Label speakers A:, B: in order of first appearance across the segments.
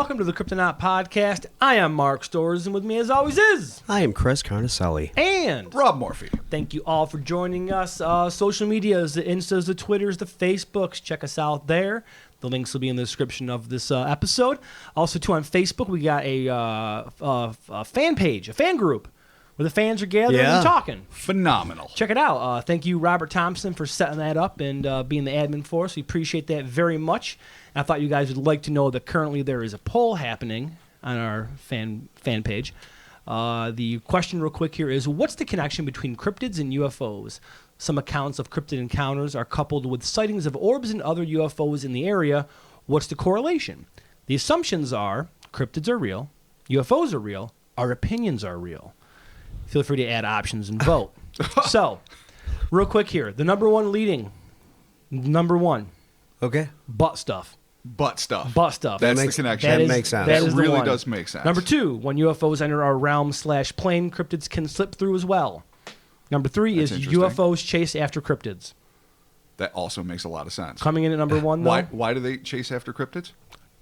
A: welcome to the Kryptonaut Podcast. I am Mark Storrs, and with me as always is...
B: I am Chris Carnicelli.
A: And...
C: Rob Morphy.
A: Thank you all for joining us. Social medias, the Instas, the Twitters, the Facebooks. Check us out there. The links will be in the description of this episode. Also, too, on Facebook, we got a fan page, a fan group, where the fans are gathering and talking.
C: Phenomenal.
A: Check it out. Thank you, Robert Thompson, for setting that up and being the admin for us. We appreciate that very much. And I thought you guys would like to know that currently there is a poll happening on our fan page. The question real quick here is, what's the connection between cryptids and UFOs? Some accounts of cryptid encounters are coupled with sightings of orbs and other UFOs in the area. What's the correlation? The assumptions are cryptids are real, UFOs are real, our opinions are real. Feel free to add options and vote. So, real quick here. The number one.
B: Okay.
A: Butt stuff.
C: Butt stuff.
A: That's
C: the connection.
B: That makes sense.
A: That
C: really does make sense.
A: Number 2, when UFOs enter our realm/plane, cryptids can slip through as well. Number 3 is UFOs chase after cryptids.
C: That also makes a lot of sense.
A: Coming in at number 1, though.
C: Why do they chase after cryptids?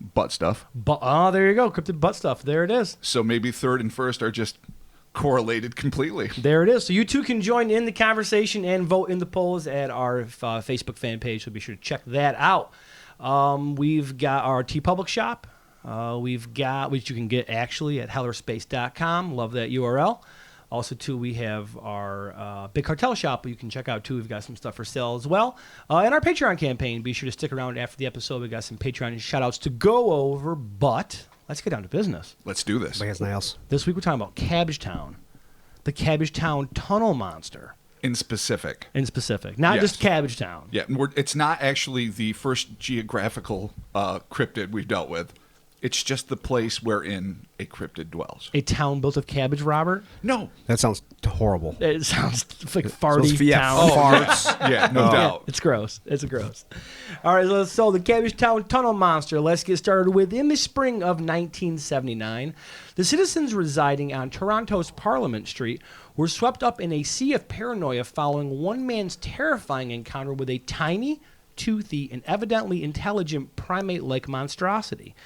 C: Butt stuff.
A: There you go. Cryptid butt stuff. There it is.
C: So maybe third and first are just correlated completely.
A: There it is. So you too can join in the conversation and vote in the polls at our Facebook fan page. So be sure to check that out. We've got our TeePublic shop. We've got, which you can get actually at hellerspace.com. Love that URL. Also, too, we have our Big Cartel shop you can check out, too. We've got some stuff for sale as well. And our Patreon campaign. Be sure to stick around after the episode. We've got some Patreon shout-outs to go over, but let's get down to business.
C: Let's do this.
A: This week we're talking about Cabbagetown, the Cabbagetown tunnel monster.
C: In specific.
A: Not just Cabbagetown.
C: Yeah, it's not actually the first geographical cryptid we've dealt with. It's just the place wherein a cryptid dwells.
A: A town built of cabbage, Robert?
C: No.
B: That sounds horrible.
A: It sounds like farty town.
C: Oh, farts. Yeah, no doubt.
A: It's gross. It's gross. All right, so the Cabbagetown tunnel monster. Let's get started with. In the spring of 1979, the citizens residing on Toronto's Parliament Street were swept up in a sea of paranoia following one man's terrifying encounter with a tiny, toothy, and evidently intelligent primate-like monstrosity.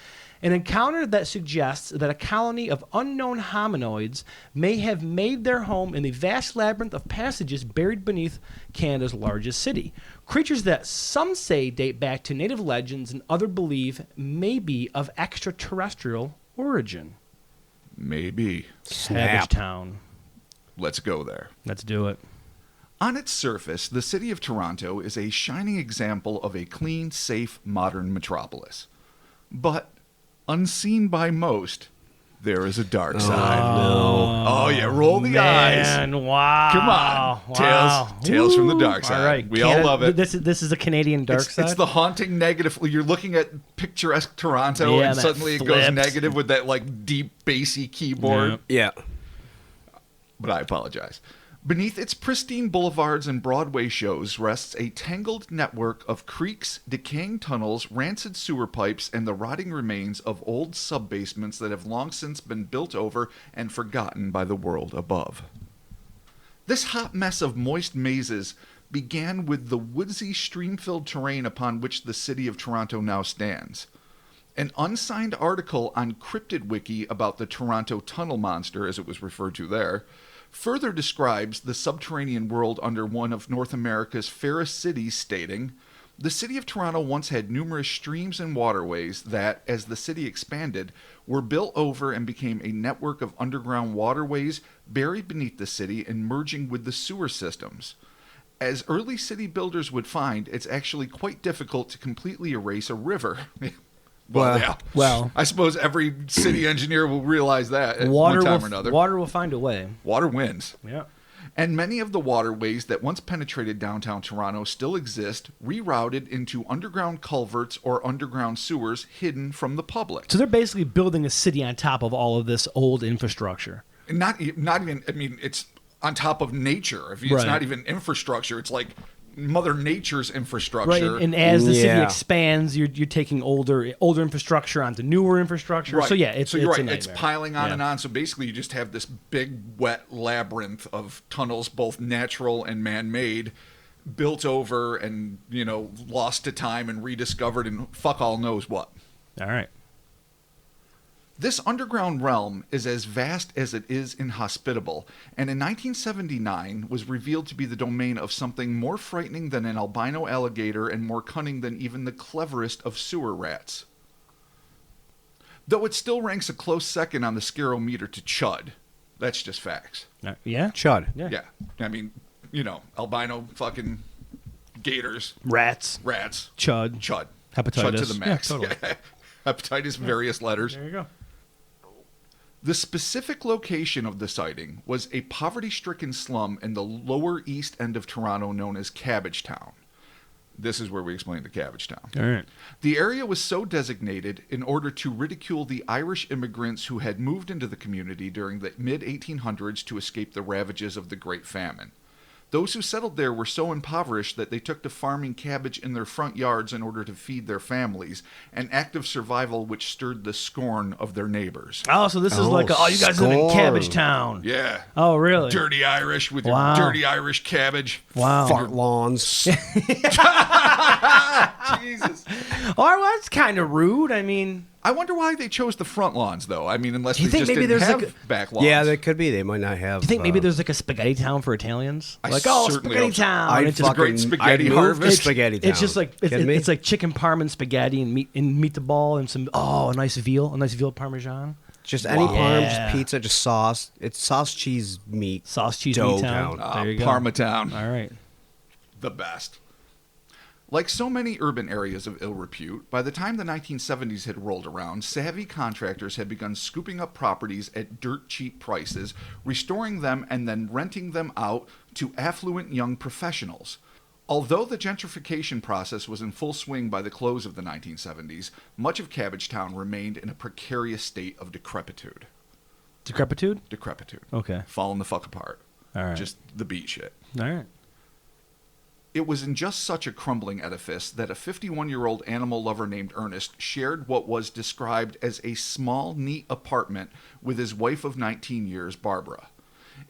A: An encounter that suggests that a colony of unknown hominoids may have made their home in the vast labyrinth of passages buried beneath Canada's largest city. Creatures that some say date back to native legends and others believe may be of extraterrestrial origin.
C: Maybe.
A: Cabbagetown.
C: Let's go there.
A: Let's do it.
C: On its surface, the city of Toronto is a shining example of a clean, safe, modern metropolis. But unseen by most, there is a dark side.
B: No.
C: Oh, yeah, roll the eyes.
A: Wow.
C: Come on.
A: Wow.
C: Tales from the dark side.
A: All right.
C: We all love it.
A: This is a Canadian dark side?
C: It's the haunting negative. You're looking at picturesque Toronto, and suddenly it goes negative with that like deep, bassy keyboard.
B: Yeah.
C: But I apologize. Beneath its pristine boulevards and Broadway shows rests a tangled network of creeks, decaying tunnels, rancid sewer pipes, and the rotting remains of old sub-basements that have long since been built over and forgotten by the world above. This hot mess of moist mazes began with the woodsy, stream-filled terrain upon which the city of Toronto now stands. An unsigned article on Cryptid Wiki about the Toronto Tunnel Monster, as it was referred to there, further describes the subterranean world under one of North America's fairest cities, stating, "The city of Toronto once had numerous streams and waterways that, as the city expanded, were built over and became a network of underground waterways buried beneath the city and merging with the sewer systems. As early city builders would find, it's actually quite difficult to completely erase a river." Well, I suppose every city engineer will realize that at one time or another.
A: Water will find a way.
C: Water wins.
A: Yeah.
C: And many of the waterways that once penetrated downtown Toronto still exist, rerouted into underground culverts or underground sewers hidden from the public.
A: So they're basically building a city on top of all of this old infrastructure.
C: Not even, I mean, it's on top of nature. It's not even infrastructure. It's like Mother Nature's infrastructure.
A: Right, and as the city expands, you're taking older infrastructure onto newer infrastructure.
C: Right.
A: So yeah, it's
C: you're right.
A: a nightmare.
C: It's piling on and on. So basically, you just have this big wet labyrinth of tunnels, both natural and man-made, built over and lost to time and rediscovered and fuck all knows what.
A: All right.
C: This underground realm is as vast as it is inhospitable, and in 1979 was revealed to be the domain of something more frightening than an albino alligator and more cunning than even the cleverest of sewer rats. Though it still ranks a close second on the scarometer to Chud. That's just facts.
A: Yeah?
B: Chud.
C: Yeah. I mean, albino fucking gators,
A: Rats.
C: rats,
A: Chud.
C: Chud.
A: Hepatitis.
C: Chud to the max.
A: Yeah, totally.
C: Hepatitis, various letters.
A: There you go.
C: The specific location of the sighting was a poverty-stricken slum in the lower east end of Toronto known as Cabbagetown. This is where we explain the Cabbagetown.
A: All right.
C: The area was so designated in order to ridicule the Irish immigrants who had moved into the community during the mid-1800s to escape the ravages of the Great Famine. Those who settled there were so impoverished that they took to farming cabbage in their front yards in order to feed their families, an act of survival which stirred the scorn of their neighbors.
A: Oh, so this is like, you guys live in
B: scorn.
A: Cabbage Town.
C: Yeah.
A: Oh, really?
C: Dirty Irish with
A: Wow.
C: your dirty Irish cabbage.
A: Wow.
B: Fart lawns.
C: Jesus.
A: Oh, well, that's kind of rude. I mean,
C: I wonder why they chose the front lawns, though. I mean, unless
A: Do you
C: they
A: think
C: just
A: maybe
C: didn't
A: there's
C: have
A: like
C: back lawns.
B: Yeah, they could be. They might not have.
A: do you think maybe there's like a spaghetti town for Italians?
C: I
A: Like,
C: certainly
A: spaghetti
C: hope so.
A: town.
B: I'd
A: It's just
B: fucking,
C: great spaghetti
B: I'd move
C: harvest.
B: to Spaghetti Town.
A: It's just like
B: Kidding me?
A: it's like chicken parm and spaghetti and meatball and some a nice veal parmesan.
B: just any
C: Wow.
B: parm,
A: Yeah.
B: just pizza, just sauce. It's sauce, cheese, meat.
A: Sauce cheese
B: Dough
A: meat town.
B: town.
A: There you go.
C: Parmatown.
A: All right.
C: The best. Like so many urban areas of ill repute, by the time the 1970s had rolled around, savvy contractors had begun scooping up properties at dirt cheap prices, restoring them and then renting them out to affluent young professionals. Although the gentrification process was in full swing by the close of the 1970s, much of Cabbagetown remained in a precarious state of decrepitude.
A: Decrepitude?
C: Decrepitude.
A: Okay.
C: Falling the fuck apart.
A: All right.
C: Just the beat shit.
A: All right.
C: It was in just such a crumbling edifice that a 51-year-old animal lover named Ernest shared what was described as a small, neat apartment with his wife of 19 years, Barbara.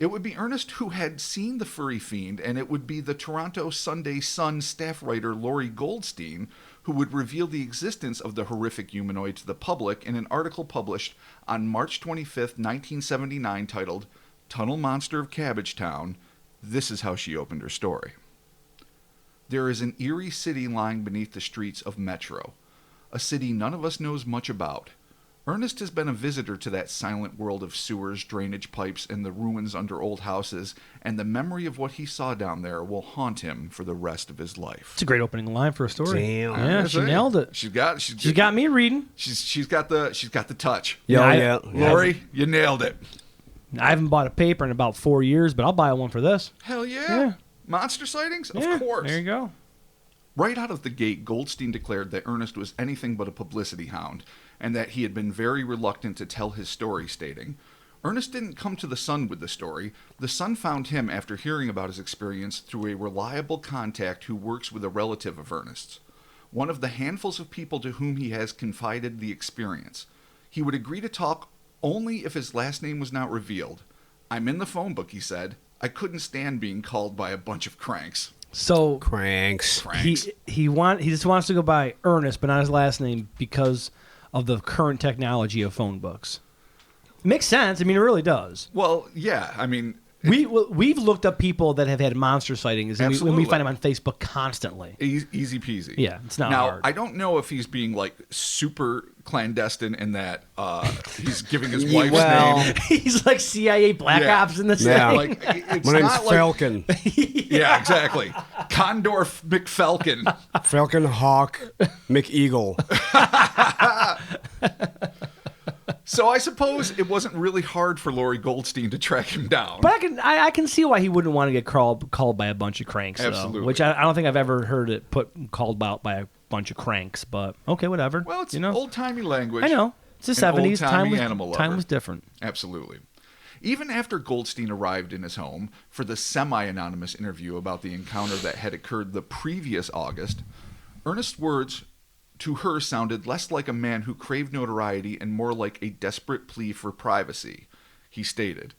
C: It would be Ernest who had seen the furry fiend, and it would be the Toronto Sunday Sun staff writer Laurie Goldstein who would reveal the existence of the horrific humanoid to the public in an article published on March 25th, 1979, titled "Tunnel Monster of Cabbagetown." This is how she opened her story. There is an eerie city lying beneath the streets of Metro, a city none of us knows much about. Ernest has been a visitor to that silent world of sewers, drainage pipes, and the ruins under old houses, and the memory of what he saw down there will haunt him for the rest of his life.
A: It's a great opening line for a story.
B: Damn.
A: Yeah,
C: I'm
A: she
C: saying.
A: nailed it.
C: She's
A: got me reading.
C: She's got the touch.
A: Yeah,
B: Yeah,
C: Lori, you nailed it.
A: I haven't bought a paper in about 4 years, but I'll buy one for this.
C: Hell yeah.
A: Yeah.
C: Monster sightings?
A: Yeah,
C: Of course.
A: There you go.
C: Right out of the gate, Goldstein declared that Ernest was anything but a publicity hound, and that he had been very reluctant to tell his story, stating, "Ernest didn't come to the Sun with the story. The Sun found him after hearing about his experience through a reliable contact who works with a relative of Ernest's, one of the handfuls of people to whom he has confided the experience. He would agree to talk only if his last name was not revealed. I'm in the phone book," he said. "I couldn't stand being called by a bunch of cranks."
A: So
B: Cranks.
C: Cranks.
A: he just wants to go by Ernest, but not his last name because of the current technology of phone books. Makes sense. I mean, it really does.
C: Well, yeah, I mean...
A: We've looked up people that have had monster sightings, and we
C: Absolutely.
A: find them on Facebook constantly.
C: Easy peasy.
A: Yeah, it's not
C: now,
A: hard.
C: I don't know if he's being like super clandestine in that he's giving his
B: Yeah,
C: wife's
B: well-
C: name.
A: He's like CIA Black
C: Yeah.
A: Ops in this
B: Yeah.
A: thing.
C: Like it's
B: My name's
C: not like
B: Falcon.
C: yeah, exactly. Condor McFalcon.
B: Falcon, Hawk, McEagle.
C: So I suppose it wasn't really hard for Laurie Goldstein to track him down.
A: But I can see why he wouldn't want to get called by a bunch of cranks, though,
C: Absolutely.
A: which I don't think I've ever heard it called out by a bunch of cranks. But okay, whatever.
C: Well, it's
A: you know,
C: old timey language.
A: I know it's the
C: An
A: 70s.
C: old-timey animal
A: Time
C: lover.
A: was different.
C: Absolutely. Even after Goldstein arrived in his home for the semi-anonymous interview about the encounter that had occurred the previous August, Ernest's words to her sounded less like a man who craved notoriety and more like a desperate plea for privacy. He stated,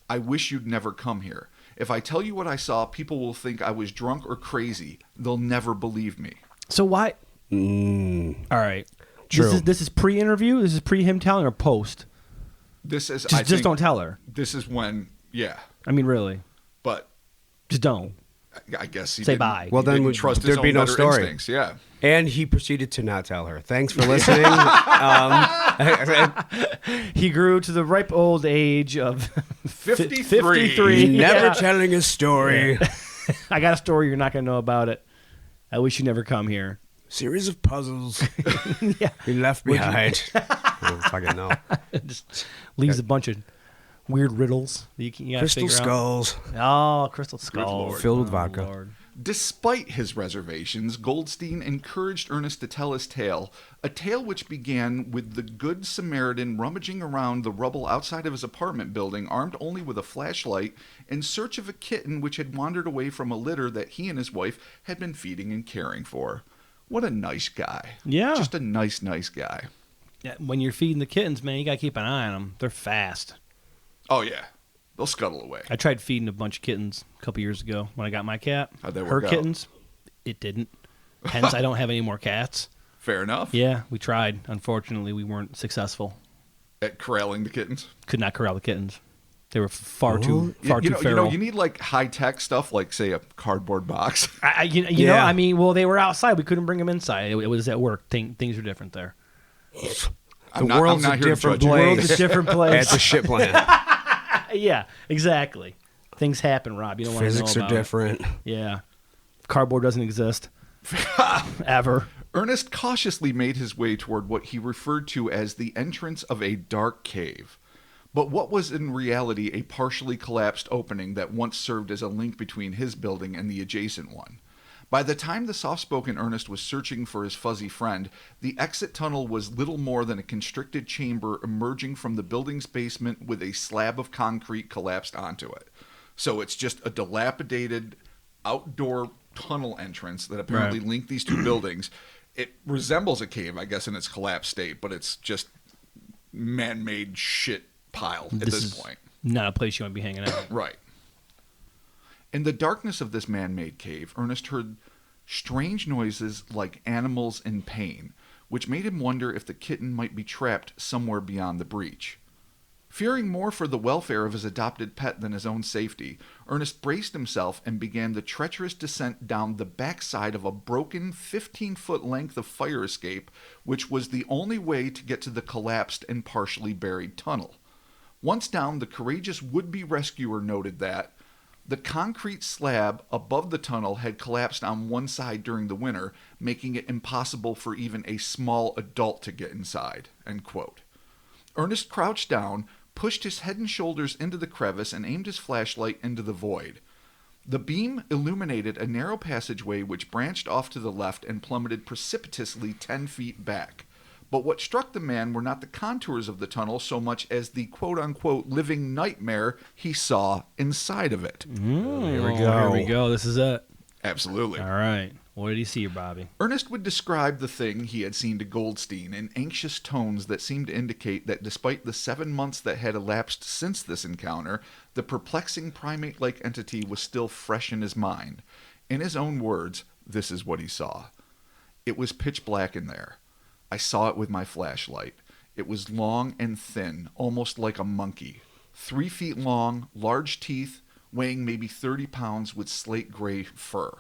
C: "I wish you'd never come here. If I tell you what I saw, people will think I was drunk or crazy. They'll never believe me."
A: So why?
B: Mm.
A: All right.
B: True.
A: This is pre-interview. This is pre him telling or post.
C: This is
A: Just don't tell her.
C: This is when, yeah.
A: I mean, really,
C: But
A: just don't.
C: I guess he
A: Say
C: didn't,
A: bye.
B: Well,
C: he
B: then
C: didn't trust his
B: there'd be
C: own
B: no
C: better
B: story.
C: instincts. Yeah.
B: And he proceeded to not tell her. Thanks for listening.
A: He grew to the ripe old age of
C: 53.
A: 53.
B: Never
A: Yeah.
B: telling his story.
A: I got a story. You're not going to know about it. I wish you never come here.
B: Series of puzzles
A: Yeah.
B: he left behind. I don't fucking know.
A: Just leaves a bunch of weird riddles that you gotta
B: Crystal
A: figure
B: skulls.
A: out. Oh, crystal skulls.
C: Lord.
B: Filled with
A: Oh,
B: vodka.
A: Lord.
C: Despite his reservations, Goldstein encouraged Ernest to tell his tale, a tale which began with the Good Samaritan rummaging around the rubble outside of his apartment building, armed only with a flashlight, in search of a kitten which had wandered away from a litter that he and his wife had been feeding and caring for. What a nice guy.
A: Yeah.
C: Just a nice guy.
A: Yeah, when you're feeding the kittens, man, you got to keep an eye on them. They're fast.
C: Oh, yeah. They'll scuttle away.
A: I tried feeding a bunch of kittens a couple years ago when I got my cat.
C: How'd that
A: Her
C: work out?
A: kittens, it didn't. Hence, I don't have any more cats.
C: Fair enough.
A: Yeah, we tried. Unfortunately, we weren't successful.
C: At corralling the kittens.
A: Could not corral the kittens. They were far too
C: You
A: feral.
C: need like high-tech stuff like, say, a cardboard box.
A: You know,
B: Yeah.
A: I mean, well, they were outside. We couldn't bring them inside. It was at work. Things are different there.
C: I'm
B: world's
C: not
B: a
C: here to
B: different
C: judge you.
B: place.
A: World's a different place.
B: It's a shit plant.
A: Yeah, exactly. Things happen, Rob. You don't want to know
B: Physics
A: about
B: are
A: it.
B: different.
A: Yeah. Cardboard doesn't exist. Ever.
C: Ernest cautiously made his way toward what he referred to as the entrance of a dark cave, but what was in reality a partially collapsed opening that once served as a link between his building and the adjacent one. By the time the soft-spoken Ernest was searching for his fuzzy friend, the exit tunnel was little more than a constricted chamber emerging from the building's basement with a slab of concrete collapsed onto it. So it's just a dilapidated outdoor tunnel entrance that apparently
A: Right.
C: linked these two buildings. It resembles a cave, I guess, in its collapsed state, but it's just man-made shit pile at this
A: is
C: point.
A: not a place you want to be hanging out.
C: Right. In the darkness of this man-made cave, Ernest heard strange noises like animals in pain, which made him wonder if the kitten might be trapped somewhere beyond the breach. Fearing more for the welfare of his adopted pet than his own safety, Ernest braced himself and began the treacherous descent down the backside of a broken 15-foot length of fire escape, which was the only way to get to the collapsed and partially buried tunnel. Once down, the courageous would-be rescuer noted that the concrete slab above the tunnel had collapsed on one side during the winter, making it impossible for even a small adult to get inside. End quote. Ernest crouched down, pushed his head and shoulders into the crevice, and aimed his flashlight into the void. The beam illuminated a narrow passageway which branched off to the left and plummeted precipitously 10 feet back. But what struck the man were not the contours of the tunnel so much as the quote-unquote living nightmare he saw inside of it.
B: Here we go.
A: Here we go. This is it.
C: Absolutely.
A: All right. What did he see, Bobby?
C: Ernest would describe the thing he had seen to Goldstein in anxious tones that seemed to indicate that despite the 7 months that had elapsed since this encounter, the perplexing primate-like entity was still fresh in his mind. In his own words, this is what he saw. It was pitch black in there. I saw it with my flashlight. It was long and thin, almost like a monkey. 3 feet long, large teeth, weighing maybe 30 pounds with slate gray fur.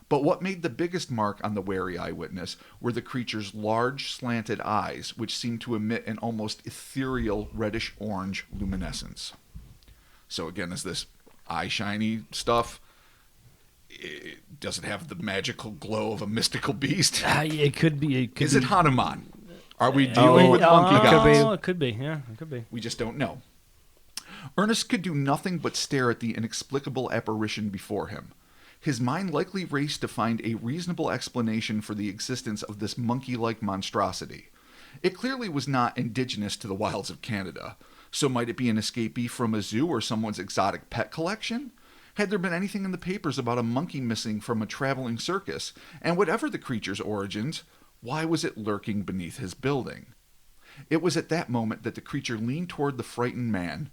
C: But what made the biggest mark on the wary eyewitness were the creature's large, slanted eyes, which seemed to emit an almost ethereal reddish-orange luminescence. So again, is this eye-shiny stuff? It doesn't have the magical glow of a mystical beast.
A: It could be.
C: Is it Hanuman? Are we dealing with monkey gods?
A: It could be. Yeah, it could be.
C: We just don't know. Ernest could do nothing but stare at the inexplicable apparition before him. His mind likely raced to find a reasonable explanation for the existence of this monkey-like monstrosity. It clearly was not indigenous to the wilds of Canada, so might it be an escapee from a zoo or someone's exotic pet collection? Had there been anything in the papers about a monkey missing from a traveling circus? And whatever the creature's origins, why was it lurking beneath his building? It was at that moment that the creature leaned toward the frightened man,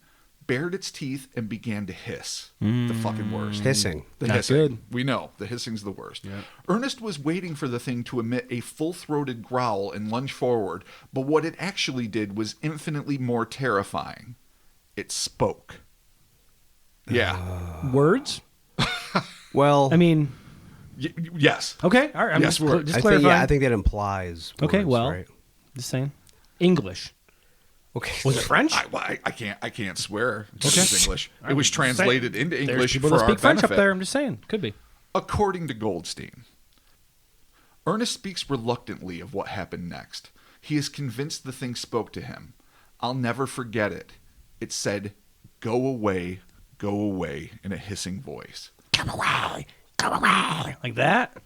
C: bared its teeth, and began to hiss. The fucking worst.
B: Hissing.
C: The
A: Not
C: hissing.
A: good.
C: We know. The hissing's the worst.
A: Yeah.
C: Ernest was waiting for the thing to emit a full-throated growl and lunge forward, but what it actually did was infinitely more terrifying. It spoke. Yeah.
A: Words?
B: Well,
A: I mean,
C: Yes.
A: okay. All right. I'm
C: Yes,
A: just,
C: word.
A: just
B: I
A: clarifying.
B: think that implies.
A: Okay,
B: words,
A: well,
B: right?
A: just saying. English.
B: Okay.
A: Was it French?
C: I can't swear. It's
A: Okay.
C: English. It was translated into
A: There's
C: English
A: people
C: for
A: that
C: our
A: speak French
C: benefit.
A: up there. I'm just saying. Could be.
C: According to Goldstein, Ernest speaks reluctantly of what happened next. He is convinced the thing spoke to him. I'll never forget it. It said, go away, in a hissing voice.
A: Come away. Come away. Like that?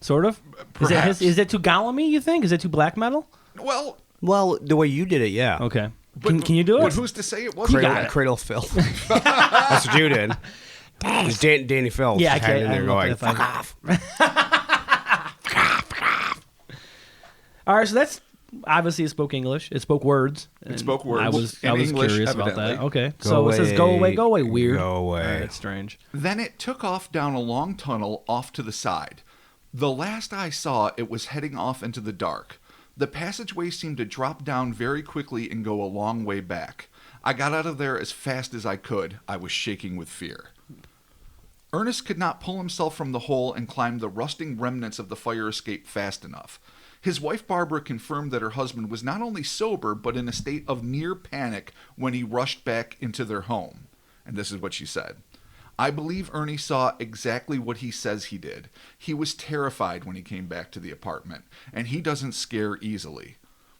A: Sort of?
C: Perhaps.
A: Is that too Golemy, you think? Is that too black metal?
C: Well,
B: Well, the way you did it, yeah.
A: Okay.
C: but,
A: Can you do
C: But
A: it?
C: who's to say it wasn't?
A: got
B: Cradle,
A: it.
B: cradle filth. That's what you did. It was Danny Filth.
A: Yeah, I
B: hanging
A: can't.
B: there going,
A: Fuck
B: fuck off.
A: All right, so that's obviously it spoke English. It spoke words.
C: It spoke
A: and
C: words
A: I was
C: in English,
A: curious about
C: evidently.
A: that. Okay,
B: Go
A: so it says go away. Weird.
B: Go away.
A: All right, that's strange.
C: Then it took off down a long tunnel off to the side. The last I saw, it was heading off into the dark. The passageway seemed to drop down very quickly and go a long way back. I got out of there as fast as I could. I was shaking with fear. Ernest could not pull himself from the hole and climb the rusting remnants of the fire escape fast enough. His wife Barbara confirmed that her husband was not only sober, but in a state of near panic when he rushed back into their home. And this is what she said. I believe Ernie saw exactly what he says he did. He was terrified when he came back to the apartment, and he doesn't scare easily.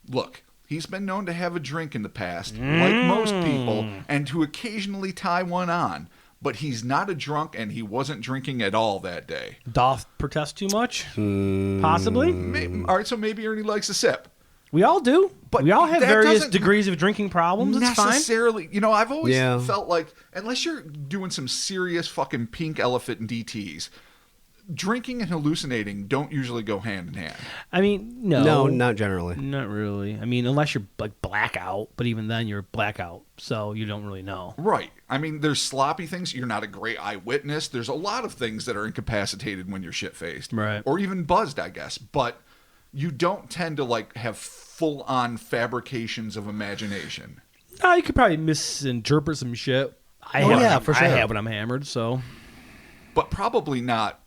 C: Look, he's been known to have a drink in the past, like most people, and to occasionally tie one on. But he's not a drunk, and he wasn't drinking at all that day.
A: Doth protest too much? Possibly.
C: All right, so maybe Ernie likes a sip.
A: We all do.
C: But
A: we all have
C: that
A: various
C: doesn't
A: degrees of drinking problems. It's fine.
C: Necessarily, you know, I've always
B: Yeah.
C: felt like unless you're doing some serious fucking pink elephant and DTs, drinking and hallucinating don't usually go hand in hand.
A: I mean, no.
B: No, not generally.
A: Not really. I mean, unless you're like blackout, but even then you're blackout, so you don't really know.
C: Right. I mean, there's sloppy things. You're not a great eyewitness. There's a lot of things that are incapacitated when you're shit-faced.
A: Right.
C: Or even buzzed, I guess. But you don't tend to, like, have full-on fabrications of imagination.
A: No, you could probably misinterpret some shit. I
B: for sure.
A: I have when I'm hammered, so.
C: But probably not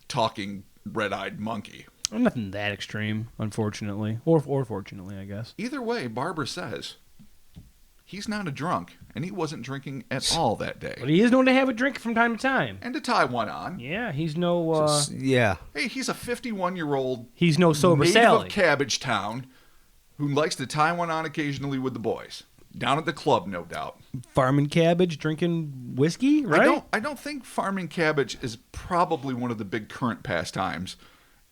C: talking red-eyed monkey.
A: Nothing that extreme, unfortunately. Or fortunately, I guess.
C: Either way, Barbara says he's not a drunk, and he wasn't drinking at all that day.
A: But he is known to have a drink from time to time.
C: And to tie one on,
A: Yeah, he's no
B: Yeah.
C: hey, he's a 51-year-old
A: he's no sober
C: native
A: Sally.
C: of Cabbagetown who likes to tie one on occasionally with the boys. Down at the club, no doubt.
A: Farming cabbage, drinking whiskey, right?
C: I don't think farming cabbage is probably one of the big current pastimes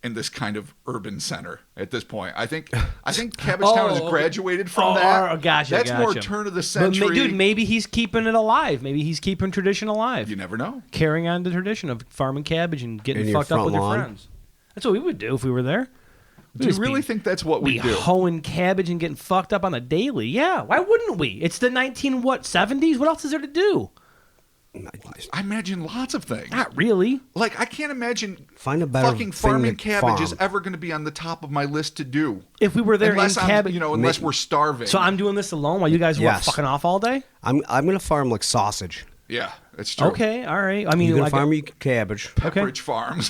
C: in this kind of urban center at this point. I think Cabbagetown has
A: okay.
C: graduated from that.
A: Gotcha,
C: That's more
A: gotcha.
C: turn of the
A: But
C: century.
A: dude, maybe he's keeping it alive. Maybe he's keeping tradition alive.
C: You never know.
A: Carrying on the tradition of farming cabbage and getting
B: In your
A: fucked up
B: front
A: with your
B: lawn?
A: friends. That's what we would do if we were there.
C: Do you really think that's what we
A: be
C: do?
A: hoeing cabbage and getting fucked up on the daily? Yeah, why wouldn't we? It's the 70s. What else is there to do?
C: I imagine lots of things.
A: Not really.
C: Like, I can't imagine
B: Find a better
C: fucking
B: thing
C: farming
B: to
C: cabbage is
B: farm.
C: ever going to be on the top of my list to do.
A: If we were there
C: Unless
A: in
C: I'm,
A: cabbage,
C: unless we're starving.
A: so I'm doing this alone while you guys were
B: Yes.
A: fucking off all day.
B: I'm gonna farm like sausage.
C: Yeah, that's true.
A: Okay, all right. I mean,
B: You're gonna
A: like,
B: farm your cabbage.
C: Pepperidge Farms.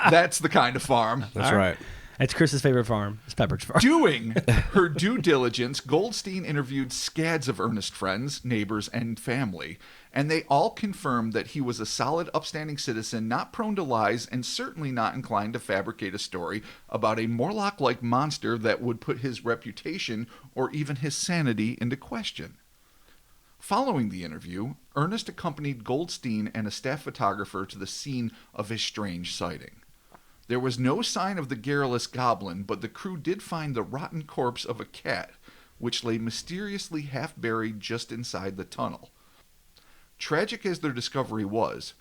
C: That's the kind of farm.
B: That's right.
A: it's Chris's favorite farm. It's Pepperidge Farm.
C: Doing her due diligence, Goldstein interviewed scads of Ernest friends, neighbors, and family, and they all confirmed that he was a solid, upstanding citizen, not prone to lies, and certainly not inclined to fabricate a story about a Morlock-like monster that would put his reputation or even his sanity into question. Following the interview, Ernest accompanied Goldstein and a staff photographer to the scene of his strange sighting. There was no sign of the garrulous goblin, but the crew did find the rotten corpse of a cat, which lay mysteriously half-buried just inside the tunnel. Tragic as their discovery was,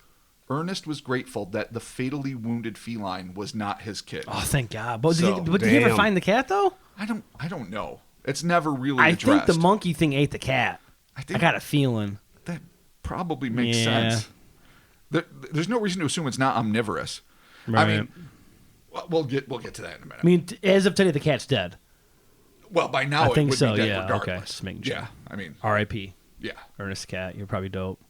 C: Ernest was grateful that the fatally wounded feline was not his kid.
A: Oh, thank God. But,
C: So,
A: did he ever
B: damn.
A: find the cat though?
C: I don't know. It's never really
A: I
C: addressed.
A: think the monkey thing ate the cat.
C: I think
A: got a feeling.
C: that probably makes sense. There's no reason to assume it's not omnivorous.
A: Right.
C: I mean, we'll get to that in a minute.
A: I mean, as of today, the cat's dead.
C: Well, by now
A: I think
C: it would
A: so.
C: be dead
A: Yeah.
C: regardless.
A: Okay. Just making sure.
C: Yeah. I mean,
A: R.I.P.
C: yeah.
A: Ernest Cat. You're probably dope.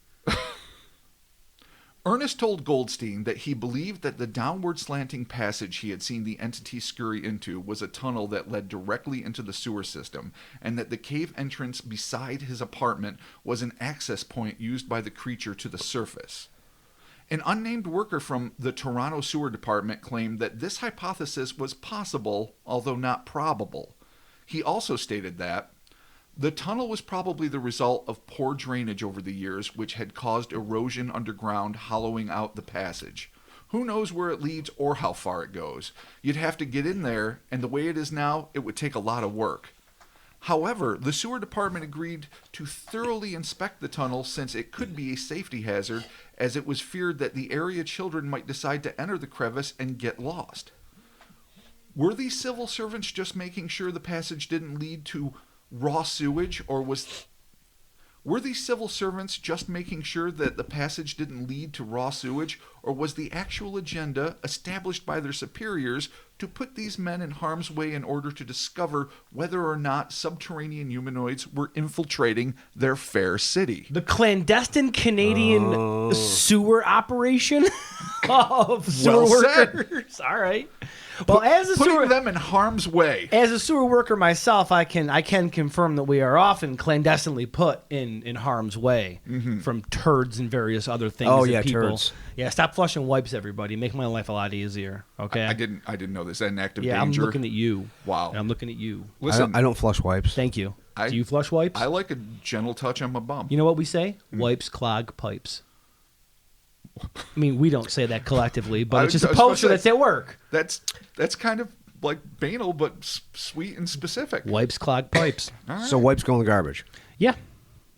C: Ernest told Goldstein that he believed that the downward slanting passage he had seen the entity scurry into was a tunnel that led directly into the sewer system, and that the cave entrance beside his apartment was an access point used by the creature to the surface. An unnamed worker from the Toronto Sewer Department claimed that this hypothesis was possible, although not probable. He also stated that the tunnel was probably the result of poor drainage over the years, which had caused erosion underground, hollowing out the passage. Who knows where it leads or how far it goes? You'd have to get in there, and the way it is now, it would take a lot of work. However, the sewer department agreed to thoroughly inspect the tunnel since it could be a safety hazard, as it was feared that the area children might decide to enter the crevice and get lost. Were these civil servants just making sure the passage didn't lead to raw sewage, or were these civil servants just making sure that the passage didn't lead to raw sewage, or was the actual agenda established by their superiors to put these men in harm's way in order to discover whether or not subterranean humanoids were infiltrating their fair city?
A: The clandestine Canadian sewer operation of sewer
C: Well said.
A: workers. All right. Well, as a
C: Putting
A: sewer
C: them in harm's way.
A: as a sewer worker myself, I can confirm that we are often clandestinely put in harm's way from turds and various other things.
B: Oh,
A: that
B: yeah,
A: people,
B: turds.
A: Yeah, stop flushing wipes, everybody. Make my life a lot easier. Okay.
C: I didn't know this. Is that an act of
A: Yeah,
C: danger?
A: I'm looking at you.
C: Wow.
A: I'm looking at you.
C: Listen,
B: I don't flush wipes.
A: Thank you.
C: I-
A: Do you flush wipes?
C: I like a gentle touch on my bum.
A: You know what we say? Wipes clog pipes. I mean, we don't say that collectively, but it's just a
C: I was about to
A: poster
C: say-
A: that's at work.
C: That's kind of like banal, but sweet and specific.
A: Wipes clog pipes.
C: All right.
B: So wipes go in the garbage.
A: Yeah.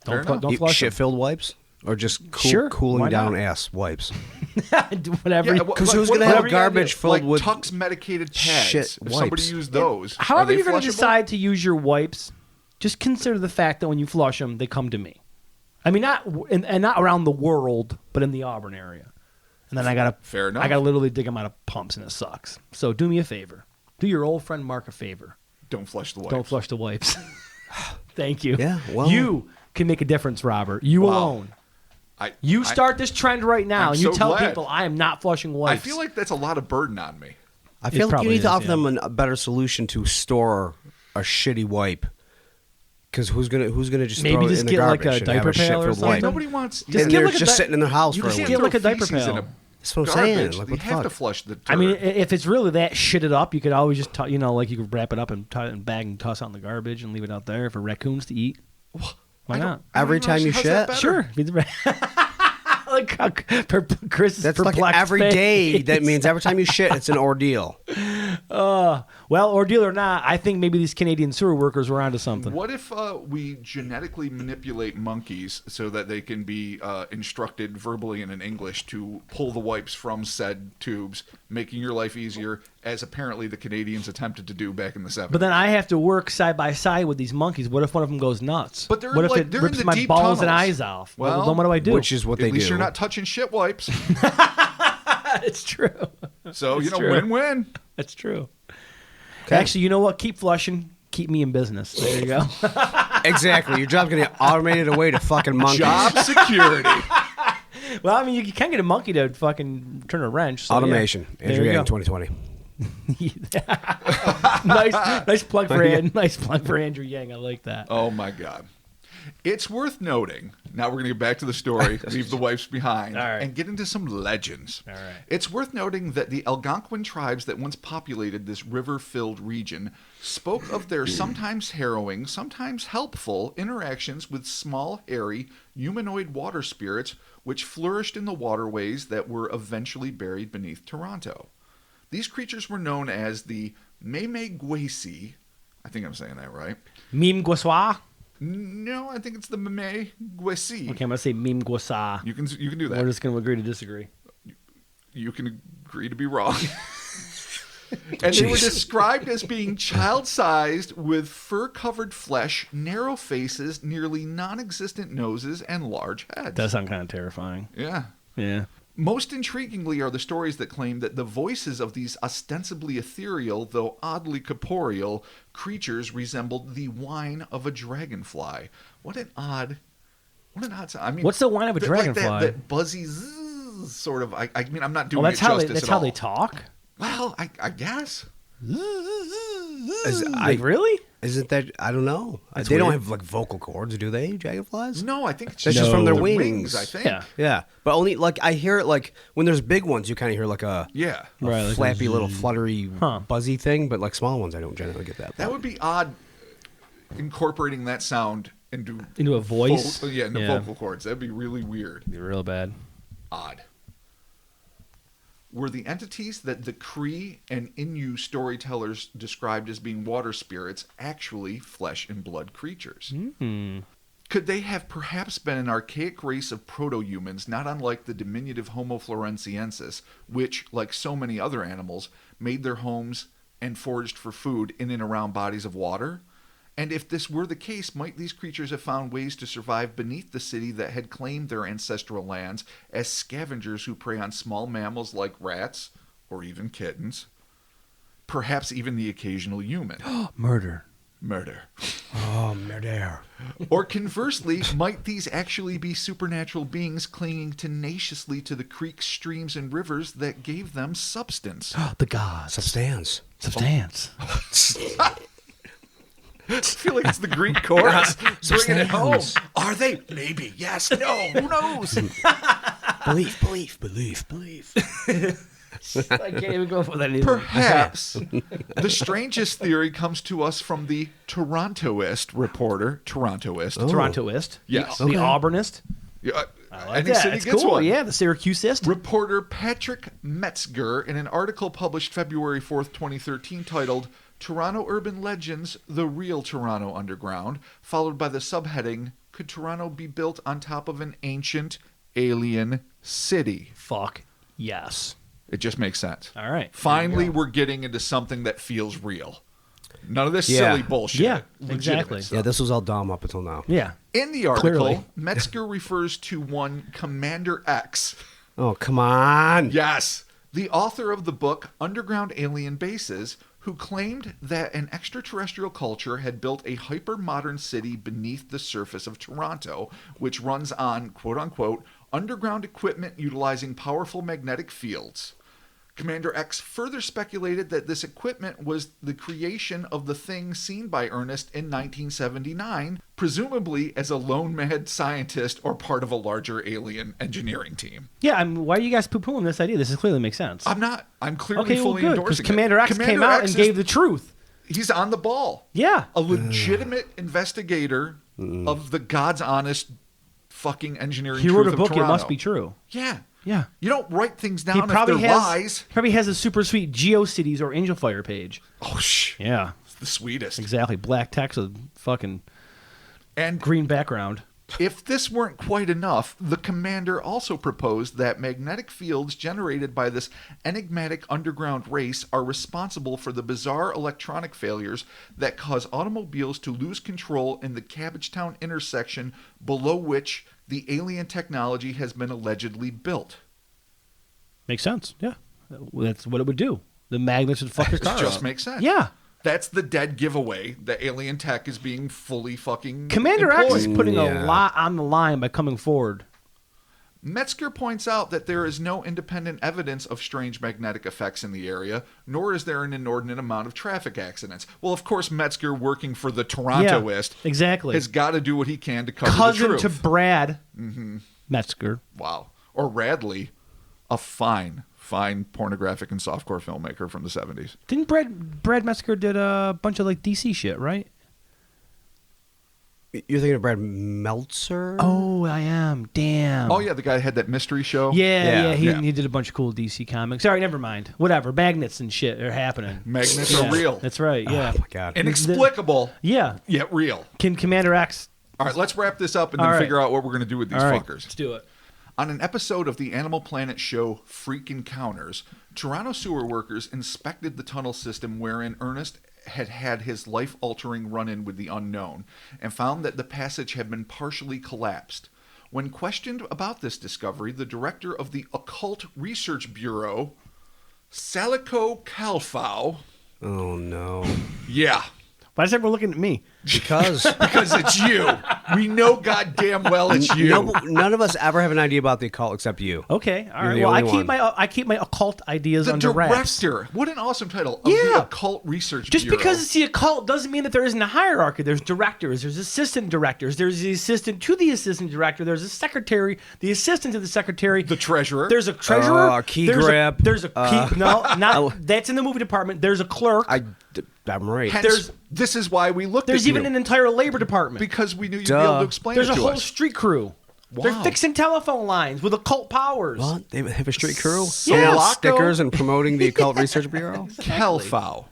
C: Fair
A: Don't
C: enough.
A: don't flush
B: Shit-filled wipes? Or just
A: Sure,
B: cooling
A: why
B: down
A: not?
B: ass wipes?
A: them. Do whatever.
C: Yeah,
A: you-
B: Because who's
C: what
B: going to have
C: about
B: garbage filled
C: like
B: with...
C: Tuck's medicated pads?
B: shit
C: If somebody
B: wipes?
C: used those, are
A: However
C: they
A: you're going to
C: flushable?
A: decide to use your wipes, just consider the fact that when you flush them, they come to me. I mean, and not around the world, but in the Auburn area. And then
C: Fair enough.
A: I gotta literally dig them out of pumps, and it sucks. So do me a favor. Do your old friend Mark a favor.
C: Don't flush the wipes.
A: Don't flush the wipes. Thank you.
B: Yeah, well-
A: You can make a difference, Robert. You
C: Wow.
A: alone.
C: You
A: start this trend right now,
C: I'm
A: and you
C: so
A: tell
C: glad.
A: people I am not flushing
C: I
A: wipes.
C: feel like that's a lot of burden on me.
B: I feel like you
A: probably
B: need to
A: is,
B: offer
A: yeah.
B: them a better solution to store a shitty wipe. Because who's gonna just
A: Maybe
B: throw it
A: just
B: in the
A: get, like,
B: garbage
A: a
B: and have
A: diaper pail or
B: shit-filled
A: something.
B: wipe?
C: Nobody wants.
A: Just
B: And
A: get
B: they're
A: like a
B: just
A: di-
B: sitting in their house
C: you
B: for a
C: can't
B: week.
A: get like a
C: throw
A: diaper
C: feces in
A: pail.
C: a
B: That's what I'm saying.
C: garbage.
B: Like,
C: You
B: what the
C: have to
B: fuck?
C: flush the turd.
A: I mean, if it's really that shitted up, you could always just, like you could wrap it up and tie it in a bag and toss it out in the garbage and leave it out there for raccoons to eat. Why not?
B: Every time you
C: How's that
B: shit?
C: better?
A: Sure. Like Chris is
B: That's like
A: perplexed
B: every
A: face.
B: day. That means every time you shit, it's an ordeal.
A: Well, ordeal or not, I think maybe these Canadian sewer workers were onto something.
C: What if we genetically manipulate monkeys so that they can be instructed verbally and in English to pull the wipes from said tubes, making your life easier, as apparently the Canadians attempted to do back in the 70s?
A: But then I have to work side by side with these monkeys. What if one of them goes nuts?
C: But they're
A: what if
C: like-
A: it
C: they're in
A: rips
C: the
A: my
C: deep
A: balls and
C: tunnels.
A: eyes off?
C: Well,
A: then what do I do?
B: Which is what they
C: At least
B: do.
C: you're not touching shit wipes.
A: it's true.
C: So,
A: It's
C: you know,
A: true.
C: win-win.
A: That's true.
B: Okay.
A: Actually, you know what? Keep flushing. Keep me in business. There you go.
B: Exactly. Your job's going to get automated away to fucking monkeys.
C: Job security.
A: Well, I mean, you can get a monkey to fucking turn a wrench. So
B: Automation.
A: Yeah.
B: Andrew
A: There you
B: Yang,
A: go.
B: 2020.
A: nice plug for nice plug for Andrew Yang. I like that.
C: Oh, my God. It's worth noting, now we're going to get back to the story, leave the wipes behind,
A: All right.
C: and get into some legends.
A: All right.
C: It's worth noting that the Algonquin tribes that once populated this river-filled region spoke of their sometimes harrowing, sometimes helpful interactions with small, hairy, humanoid water spirits which flourished in the waterways that were eventually buried beneath Toronto. These creatures were known as the Meme-Gwesi. I think I'm saying that right.
A: Meme Gwasois?
C: No, I think it's the Meme-Gwesi.
A: Okay, I'm going to say Meme Gwasa.
C: You can do that.
A: We're just going to agree to disagree.
C: You can agree to be wrong. And they were described as being child-sized with fur-covered flesh, narrow faces, nearly non-existent noses, and large heads.
A: That sounds kind of terrifying.
C: Yeah.
A: Yeah.
C: Most intriguingly are the stories that claim that the voices of these ostensibly ethereal, though oddly corporeal, creatures resembled the whine of a dragonfly. What an odd sound. I mean,
A: what's the whine of a dragonfly?
C: Like that buzzy zzz sort of. I mean, I'm not doing
A: that's
C: it
A: how
C: justice
A: that's
C: at
A: how
C: all.
A: they talk.
C: Well, I guess.
A: Like, really?
B: Isn't that? I don't know.
A: That's
B: They don't
A: weird.
B: have like vocal cords, do they? Dragonflies?
C: No, I think it's
B: That's
C: just,
B: just from their
C: the
B: wings.
C: I think.
A: Yeah.
B: Yeah, but only like I hear it like when there's big ones, you kind of hear like a
C: Yeah.
A: Right, like
B: flappy
A: a
B: little fluttery buzzy thing. But like small ones, I don't generally get that.
C: That would be odd incorporating that sound into
A: a voice?
C: into vocal cords. That'd be really weird.
A: Be real bad.
C: Odd. Were the entities that the Cree and Innu storytellers described as being water spirits actually flesh and blood creatures?
A: Mm-hmm.
C: Could they have perhaps been an archaic race of proto-humans, not unlike the diminutive Homo floresiensis, which, like so many other animals, made their homes and foraged for food in and around bodies of water? And if this were the case, might these creatures have found ways to survive beneath the city that had claimed their ancestral lands as scavengers who prey on small mammals like rats or even kittens? Perhaps even the occasional human.
A: Murder.
C: Murder.
B: Oh, murder.
C: Or conversely, might these actually be supernatural beings clinging tenaciously to the creeks, streams, and rivers that gave them substance?
A: The gods.
B: Substance.
A: Substance.
C: I feel like it's the Greek chorus. Bringing it home. Are they? Maybe. Yes. No. Who knows?
B: Belief.
A: I can't even go for that either.
C: Perhaps the strangest theory comes to us from the Torontoist reporter. Torontoist.
A: Torontoist.
C: Yes.
A: The Auburnist.
C: Yeah,
A: I like
C: any
A: that.
C: city
A: It's
C: gets
A: cool.
C: one.
A: Yeah, the Syracuseist.
C: Reporter Patrick Metzger, in an article published February 4th, 2013, titled Toronto Urban Legends, The Real Toronto Underground, followed by the subheading, Could Toronto be built on top of an ancient alien city?
A: Fuck. Yes.
C: It just makes sense.
A: All right.
C: Finally, we're getting into something that feels real. None of this
B: Yeah.
C: silly bullshit.
A: Yeah,
C: Legitimate
A: exactly.
C: stuff.
B: Yeah, this was all dumb up until now.
A: Yeah.
C: In the article,
A: Clearly.
C: Metzger refers to one Commander X.
B: Oh, come on.
C: Yes. The author of the book Underground Alien Bases, who claimed that an extraterrestrial culture had built a hyper-modern city beneath the surface of Toronto, which runs on, quote-unquote, underground equipment utilizing powerful magnetic fields. Commander X further speculated that this equipment was the creation of the thing seen by Ernest in 1979, presumably as a lone mad scientist or part of a larger alien engineering team.
A: Yeah, why are you guys poo-pooing this idea? This clearly makes sense.
C: I'm not. I'm clearly
A: Okay, well,
C: fully
A: good, because
C: endorsing
A: Commander
C: it.
A: X
C: Commander
A: came out
C: X
A: and gave the truth.
C: He's on the ball.
A: Yeah.
C: A legitimate investigator of the God's honest fucking engineering
A: He
C: truth
A: wrote a
C: of
A: book,
C: Toronto.
A: it must be true.
C: Yeah.
A: Yeah.
C: You don't write things
A: He
C: down if
A: probably
C: they're
A: has,
C: lies.
A: probably has a super sweet GeoCities or Angel Fire page.
C: Oh,
A: Yeah.
C: It's the sweetest.
A: Exactly. Black text with fucking
C: And
A: green background.
C: if this weren't quite enough, the commander also proposed that magnetic fields generated by this enigmatic underground race are responsible for the bizarre electronic failures that cause automobiles to lose control in the Cabbagetown intersection below which the alien technology has been allegedly built.
A: Makes sense. Yeah. That's what it would do. The magnets would fuck your car
C: It just
A: up.
C: makes sense.
A: Yeah.
C: That's the dead giveaway that alien tech is being fully fucking
A: Commander X is
C: employed.
A: putting a
B: Yeah.
A: lot on the line by coming forward.
C: Metzger points out that there is no independent evidence of strange magnetic effects in the area, nor is there an inordinate amount of traffic accidents. Well, of course, Metzger, working for the Torontoist,
A: exactly.
C: has got to do what he can to cover
A: Cousin
C: the
A: to
C: truth.
A: Brad Metzger.
C: Wow. Or Radley, a fine pornographic and softcore filmmaker from the 70s.
A: Didn't Brad Metzger did a bunch of like DC shit, right?
B: You're thinking of Brad Meltzer?
A: Oh, I am. Damn.
C: Oh, yeah, the guy that had that mystery show.
A: Yeah.
C: Yeah.
A: He did a bunch of cool DC comics. All right, never mind. Whatever. Magnets and shit are happening.
C: Magnets
A: Yeah,
C: are real.
A: That's right. Yeah.
B: Oh, my God.
C: Inexplicable,
A: Yeah.
C: yet real.
A: Can Commander X?
C: All right, let's wrap this up and
A: All
C: then
A: right.
C: figure out what we're going to do with these
A: All right,
C: fuckers.
A: let's do it.
C: On an episode of the Animal Planet show Freak Encounters, Toronto sewer workers inspected the tunnel system wherein Ernest had had his life-altering run-in with the unknown and found that the passage had been partially collapsed. When questioned about this discovery, the director of the Occult Research Bureau, Salico Calfau...
B: Oh, no.
C: Yeah.
A: Why is everyone looking at me?
B: Because
C: Because it's you. We know goddamn well it's you.
B: none of us ever have an idea about the occult except you.
A: Okay, all
B: You're
A: right.
B: the
A: Well, I
B: only
A: keep
B: one.
A: I keep my occult ideas
C: The
A: under wraps.
C: director. What an awesome title. Of
A: Yeah.
C: the Occult Research
A: Just
C: Bureau.
A: because it's the occult doesn't mean that there isn't a hierarchy. There's directors, there's assistant directors, there's the assistant to the assistant director, there's a secretary, the assistant to the secretary,
C: The treasurer.
A: There's a treasurer,
B: key
A: there's
B: grip.
A: there's a key. No, not that's in the movie department. There's a clerk.
B: I'm right.
C: Hence, this is why we looked
A: There's
C: at
A: even
C: you.
A: an entire labor department.
C: Because we knew you'd be
B: Duh.
C: able to explain
A: There's
C: it
A: a
C: to
A: whole
C: us.
A: street crew. They're
C: Wow.
A: fixing telephone lines with occult powers.
B: What? They have a street crew?
A: Yeah.
B: Selling out
C: Sulaco?
B: stickers and promoting the Occult Research Bureau?
C: Calfau.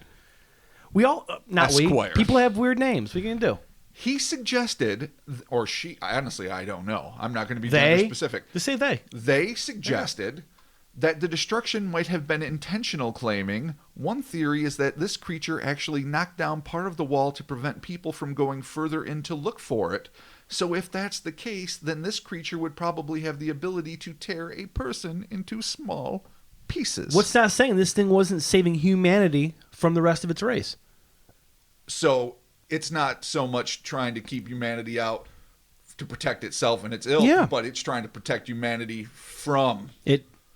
A: We all, not
C: Esquire.
A: we. People have weird names. What are you gonna do?
C: He suggested, or she, honestly, I don't know. I'm not going to be
A: They
C: gender specific.
A: Just say they.
C: They suggested that the destruction might have been intentional, claiming one theory is that this creature actually knocked down part of the wall to prevent people from going further in to look for it. So if that's the case, then this creature would probably have the ability to tear a person into small pieces.
A: What's that saying? This thing wasn't saving humanity from the rest of its race.
C: So it's not so much trying to keep humanity out to protect itself and its ilk,
A: Yeah.
C: but it's trying to protect humanity from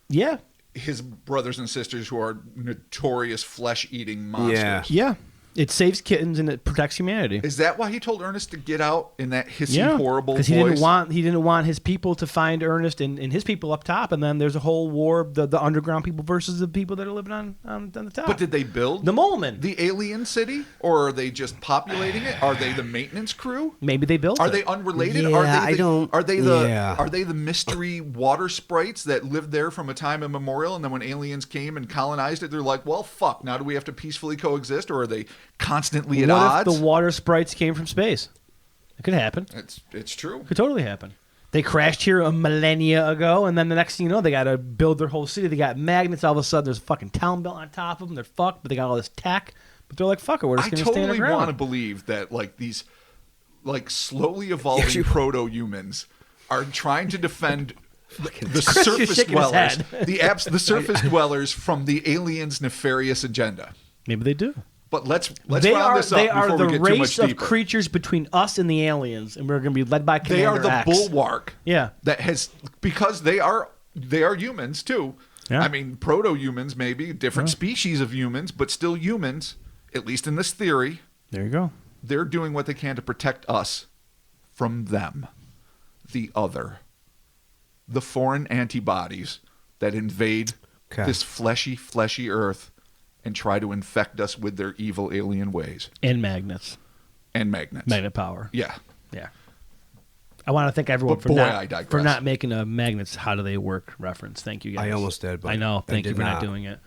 A: Yeah.
C: his brothers and sisters who are notorious flesh-eating monsters.
A: Yeah. It saves kittens and it protects humanity.
C: Is that why he told Ernest to get out in that hissy,
A: Yeah,
C: horrible voice?
A: because he didn't want his people to find Ernest and his people up top, and then there's a whole war, the underground people versus the people that are living on the top.
C: But did they build
A: the Molman?
C: the alien city, or are they just populating it? Are they the maintenance crew?
A: Maybe they built
C: Are
A: it.
C: they unrelated?
B: Yeah,
C: are they
B: I don't-
C: Are they the
B: yeah.
C: Are they the mystery water sprites that lived there from a time immemorial, and then when aliens came and colonized it, they're like, well, fuck. Now do we have to peacefully coexist, or are they constantly at
A: What
C: odds?
A: if the water sprites came from space? It could happen.
C: It's true.
A: It could totally happen. They crashed here a millennia ago, and then the next thing you know, they got to build their whole city. They got magnets. All of a sudden, there's a fucking town built on top of them. They're fucked, but they got all this tech. But they're like, fuck it, we're just
C: I
A: going to stay
C: totally
A: underground.
C: want to believe that like these like slowly evolving
B: Actually-
C: proto-humans are trying to defend the
A: Chris is
C: surface
A: shaking his
C: dwellers,
A: head.
C: the surface dwellers from the aliens' nefarious agenda.
A: Maybe they do.
C: But let's
A: They
C: round
A: are,
C: this up
A: they
C: before
A: are the
C: we get too much
A: race of
C: deeper.
A: creatures between us and the aliens, and we're going to be led by Commander
C: They are the
A: X.
C: bulwark.
A: Yeah.
C: That has, because they are humans too.
A: Yeah.
C: I mean, proto-humans maybe, different species of humans, but still humans, at least in this theory.
A: There you go.
C: They're doing what they can to protect us from them, the other, the foreign antibodies that invade
B: Okay.
C: this fleshy earth and try to infect us with their evil alien ways
A: And magnets.
C: and magnets.
A: Magnet power.
C: Yeah.
A: Yeah. I want to thank everyone
C: But
A: for,
C: boy, I
A: not,
C: digress.
A: for not making a magnets how do they work reference. Thank you guys.
B: I almost did, but
A: I know.
B: I
A: Thank you
B: did
A: for not
B: not.
A: doing it.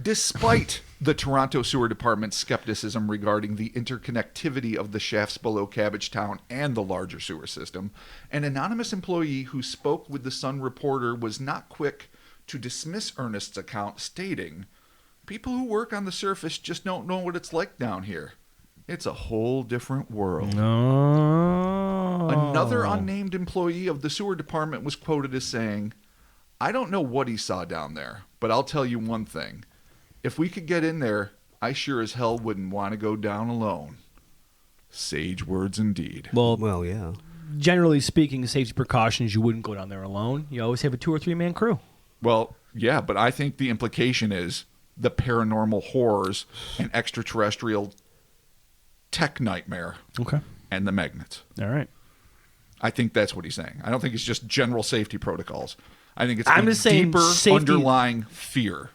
C: Despite the Toronto Sewer Department's skepticism regarding the interconnectivity of the shafts below Cabbagetown and the larger sewer system, an anonymous employee who spoke with the Sun reporter was not quick to dismiss Ernest's account, stating, "People who work on the surface just don't know what it's like down here. It's a whole different world."
A: No.
C: Another unnamed employee of the sewer department was quoted as saying, "I don't know what he saw down there, but I'll tell you one thing. If we could get in there, I sure as hell wouldn't want to go down alone." Sage words indeed.
B: Well, yeah.
A: Generally speaking, safety precautions, you wouldn't go down there alone. You always have a 2 or 3 man crew.
C: Well, yeah, but I think the implication is the paranormal horrors and extraterrestrial tech nightmare
A: Okay.
C: and the magnets.
A: All right.
C: I think that's what he's saying. I don't think it's just general safety protocols. I think it's
A: I'm
C: a
A: just saying
C: deeper
A: safety-
C: underlying fear.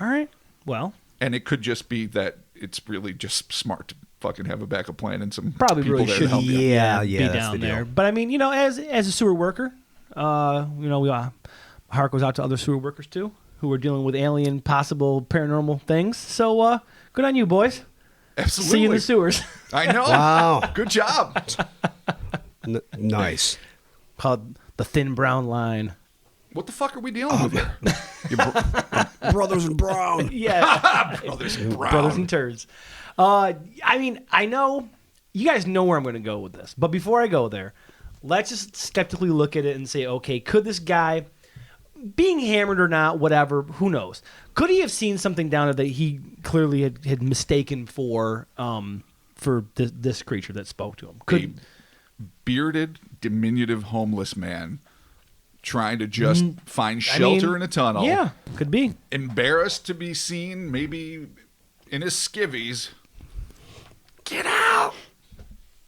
A: All right. Well,
C: And it could just be that it's really just smart to fucking have a backup plan and some
A: probably
C: people
A: really
C: there to
A: should
C: help you.
B: Yeah,
A: be
B: that's
A: down
B: the
A: there.
B: deal.
A: But I mean, as a sewer worker, my heart goes out to other sewer workers too, who are dealing with alien, possible paranormal things. So good on you, boys.
C: Absolutely.
A: See you in the sewers.
C: I know.
B: Wow.
C: Good job.
B: Nice.
A: Called the thin brown line.
C: What the fuck are we dealing with here?
B: Your brothers in brown.
A: Yeah.
C: Brothers in brown.
A: Brothers and turds. I mean, I know you guys know where I'm going to go with this, but before I go there, let's just skeptically look at it and say, okay, could this guy, being hammered or not, whatever, who knows? Could he have seen something down there that he clearly had mistaken for this creature that spoke to him? Could
C: Bearded, diminutive, homeless man trying to just find shelter in a tunnel.
A: Yeah, could be.
C: Embarrassed to be seen, maybe in his skivvies. Get out!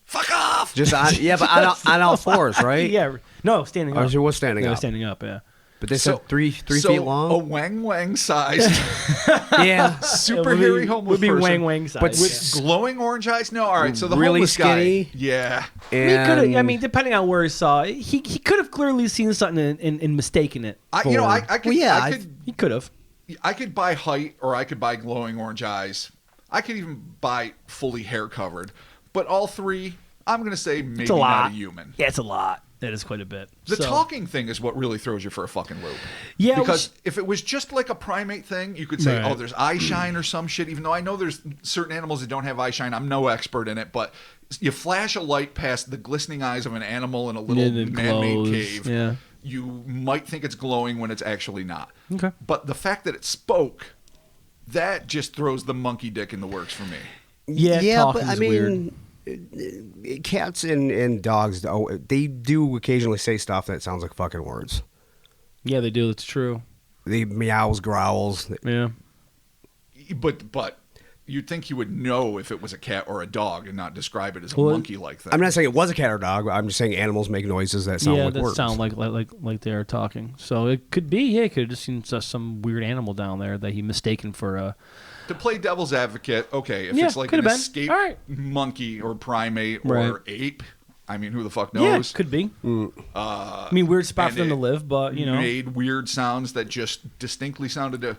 C: Fuck off!
B: Just but on all fours, right?
A: Yeah. No, standing
B: Or
A: up.
B: he was standing
A: No,
B: up.
A: standing up, yeah.
B: But they said three feet long.
C: A wang sized,
B: Yeah.
C: super hairy homeless
A: would be
C: person
A: wang size.
B: But
C: with glowing orange eyes. No, all right. So the
B: Really
C: homeless
B: skinny?
C: guy, yeah.
B: And
A: I mean, depending on where he saw it, he could have clearly seen something and mistaken it.
C: I
A: for-
C: could,
B: Well, yeah,
A: he could have.
C: I could buy height, or I could buy glowing orange eyes. I could even buy fully hair covered. But all three, I'm going to say maybe
A: It's a lot.
C: not a human.
A: Yeah, it's a lot. That is quite a bit.
C: The
A: So-
C: talking thing is what really throws you for a fucking loop.
A: Yeah,
C: Because if it was just like a primate thing, you could say,
A: Right.
C: oh, there's eye shine or some shit, even though I know there's certain animals that don't have eye shine. I'm no expert in it, but you flash a light past the glistening eyes of an animal in a little
A: And it
C: man-made
A: glows,
C: cave.
A: yeah.
C: You might think it's glowing when it's actually not.
A: Okay.
C: But the fact that it spoke, that just throws the monkey dick in the works for me.
A: Yeah,
B: but
A: talking
B: I
A: is
B: mean, cats and dogs, they do occasionally say stuff that sounds like fucking words.
A: Yeah, they do. It's true.
B: They meows, growls.
A: Yeah.
C: But you'd think you would know if it was a cat or a dog and not describe it as a
A: Well,
C: monkey-like thing.
B: I'm not saying it was a cat or dog. But I'm just saying animals make noises that sound
A: Yeah,
B: like
A: that
B: words.
A: sound like they are talking. So it could be. Yeah, it could have just seen some weird animal down there that he mistaken for a.
C: To play devil's advocate, okay, if
A: Yeah,
C: it's like
A: could
C: an
A: have been.
C: escaped
A: All right.
C: monkey or primate
A: Right.
C: or ape, I mean, who the fuck
A: Yeah,
C: knows?
A: could be. I mean, weird spot for them to live, but you know.
C: made weird sounds that just distinctly sounded to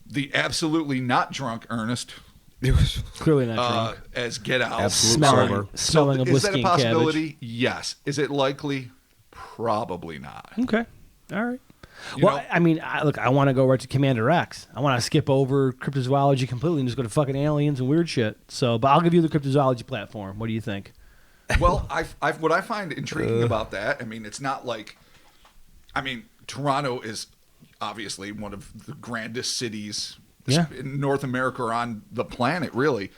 C: the absolutely not drunk Ernest
B: It was
A: Clearly not drunk.
C: as Get Out.
B: Absolutely
A: Smelling,
B: sober.
A: smelling of
C: is
A: whiskey
C: that a
A: and cabbage.
C: possibility? Yes. Is it likely? Probably not.
A: Okay. All right.
C: You
A: Well,
C: know-
A: I mean, I want to go right to Commander X. I want to skip over cryptozoology completely and just go to fucking aliens and weird shit. So, but I'll give you the cryptozoology platform. What do you think?
C: Well, what I find intriguing about that, I mean, it's not like, I mean, Toronto is obviously one of the grandest cities
A: Yeah.
C: in North America or on the planet, really.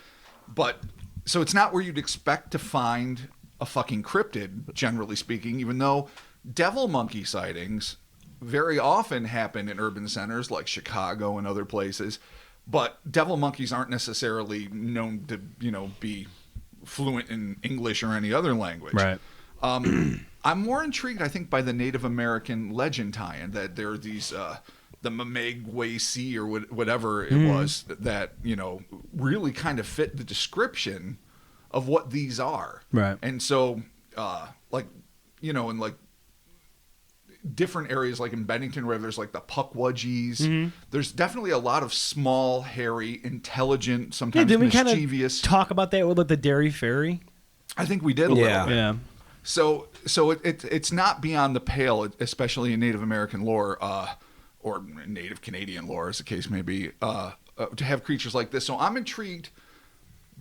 C: But so it's not where you'd expect to find a fucking cryptid, generally speaking, even though devil monkey sightings very often happen in urban centers like Chicago and other places. But devil monkeys aren't necessarily known to, be fluent in English or any other language. I'm more intrigued, I think, by the Native American legend tie-in that there are these the Mamegway Sea or whatever it was that really kind of fit the description of what these are.
A: Right.
C: And so, in like different areas, like in Bennington, where there's like the Pukwudgies, there's definitely a lot of small, hairy, intelligent,
A: Yeah,
C: sometimes
A: did we kind
C: mischievous.
A: of talk about that with like the Dairy Fairy?
C: I think we did a
B: Yeah.
C: little bit.
A: Yeah.
C: So it's not beyond the pale, especially in Native American lore, or Native Canadian lore, as the case may be, to have creatures like this. So I'm intrigued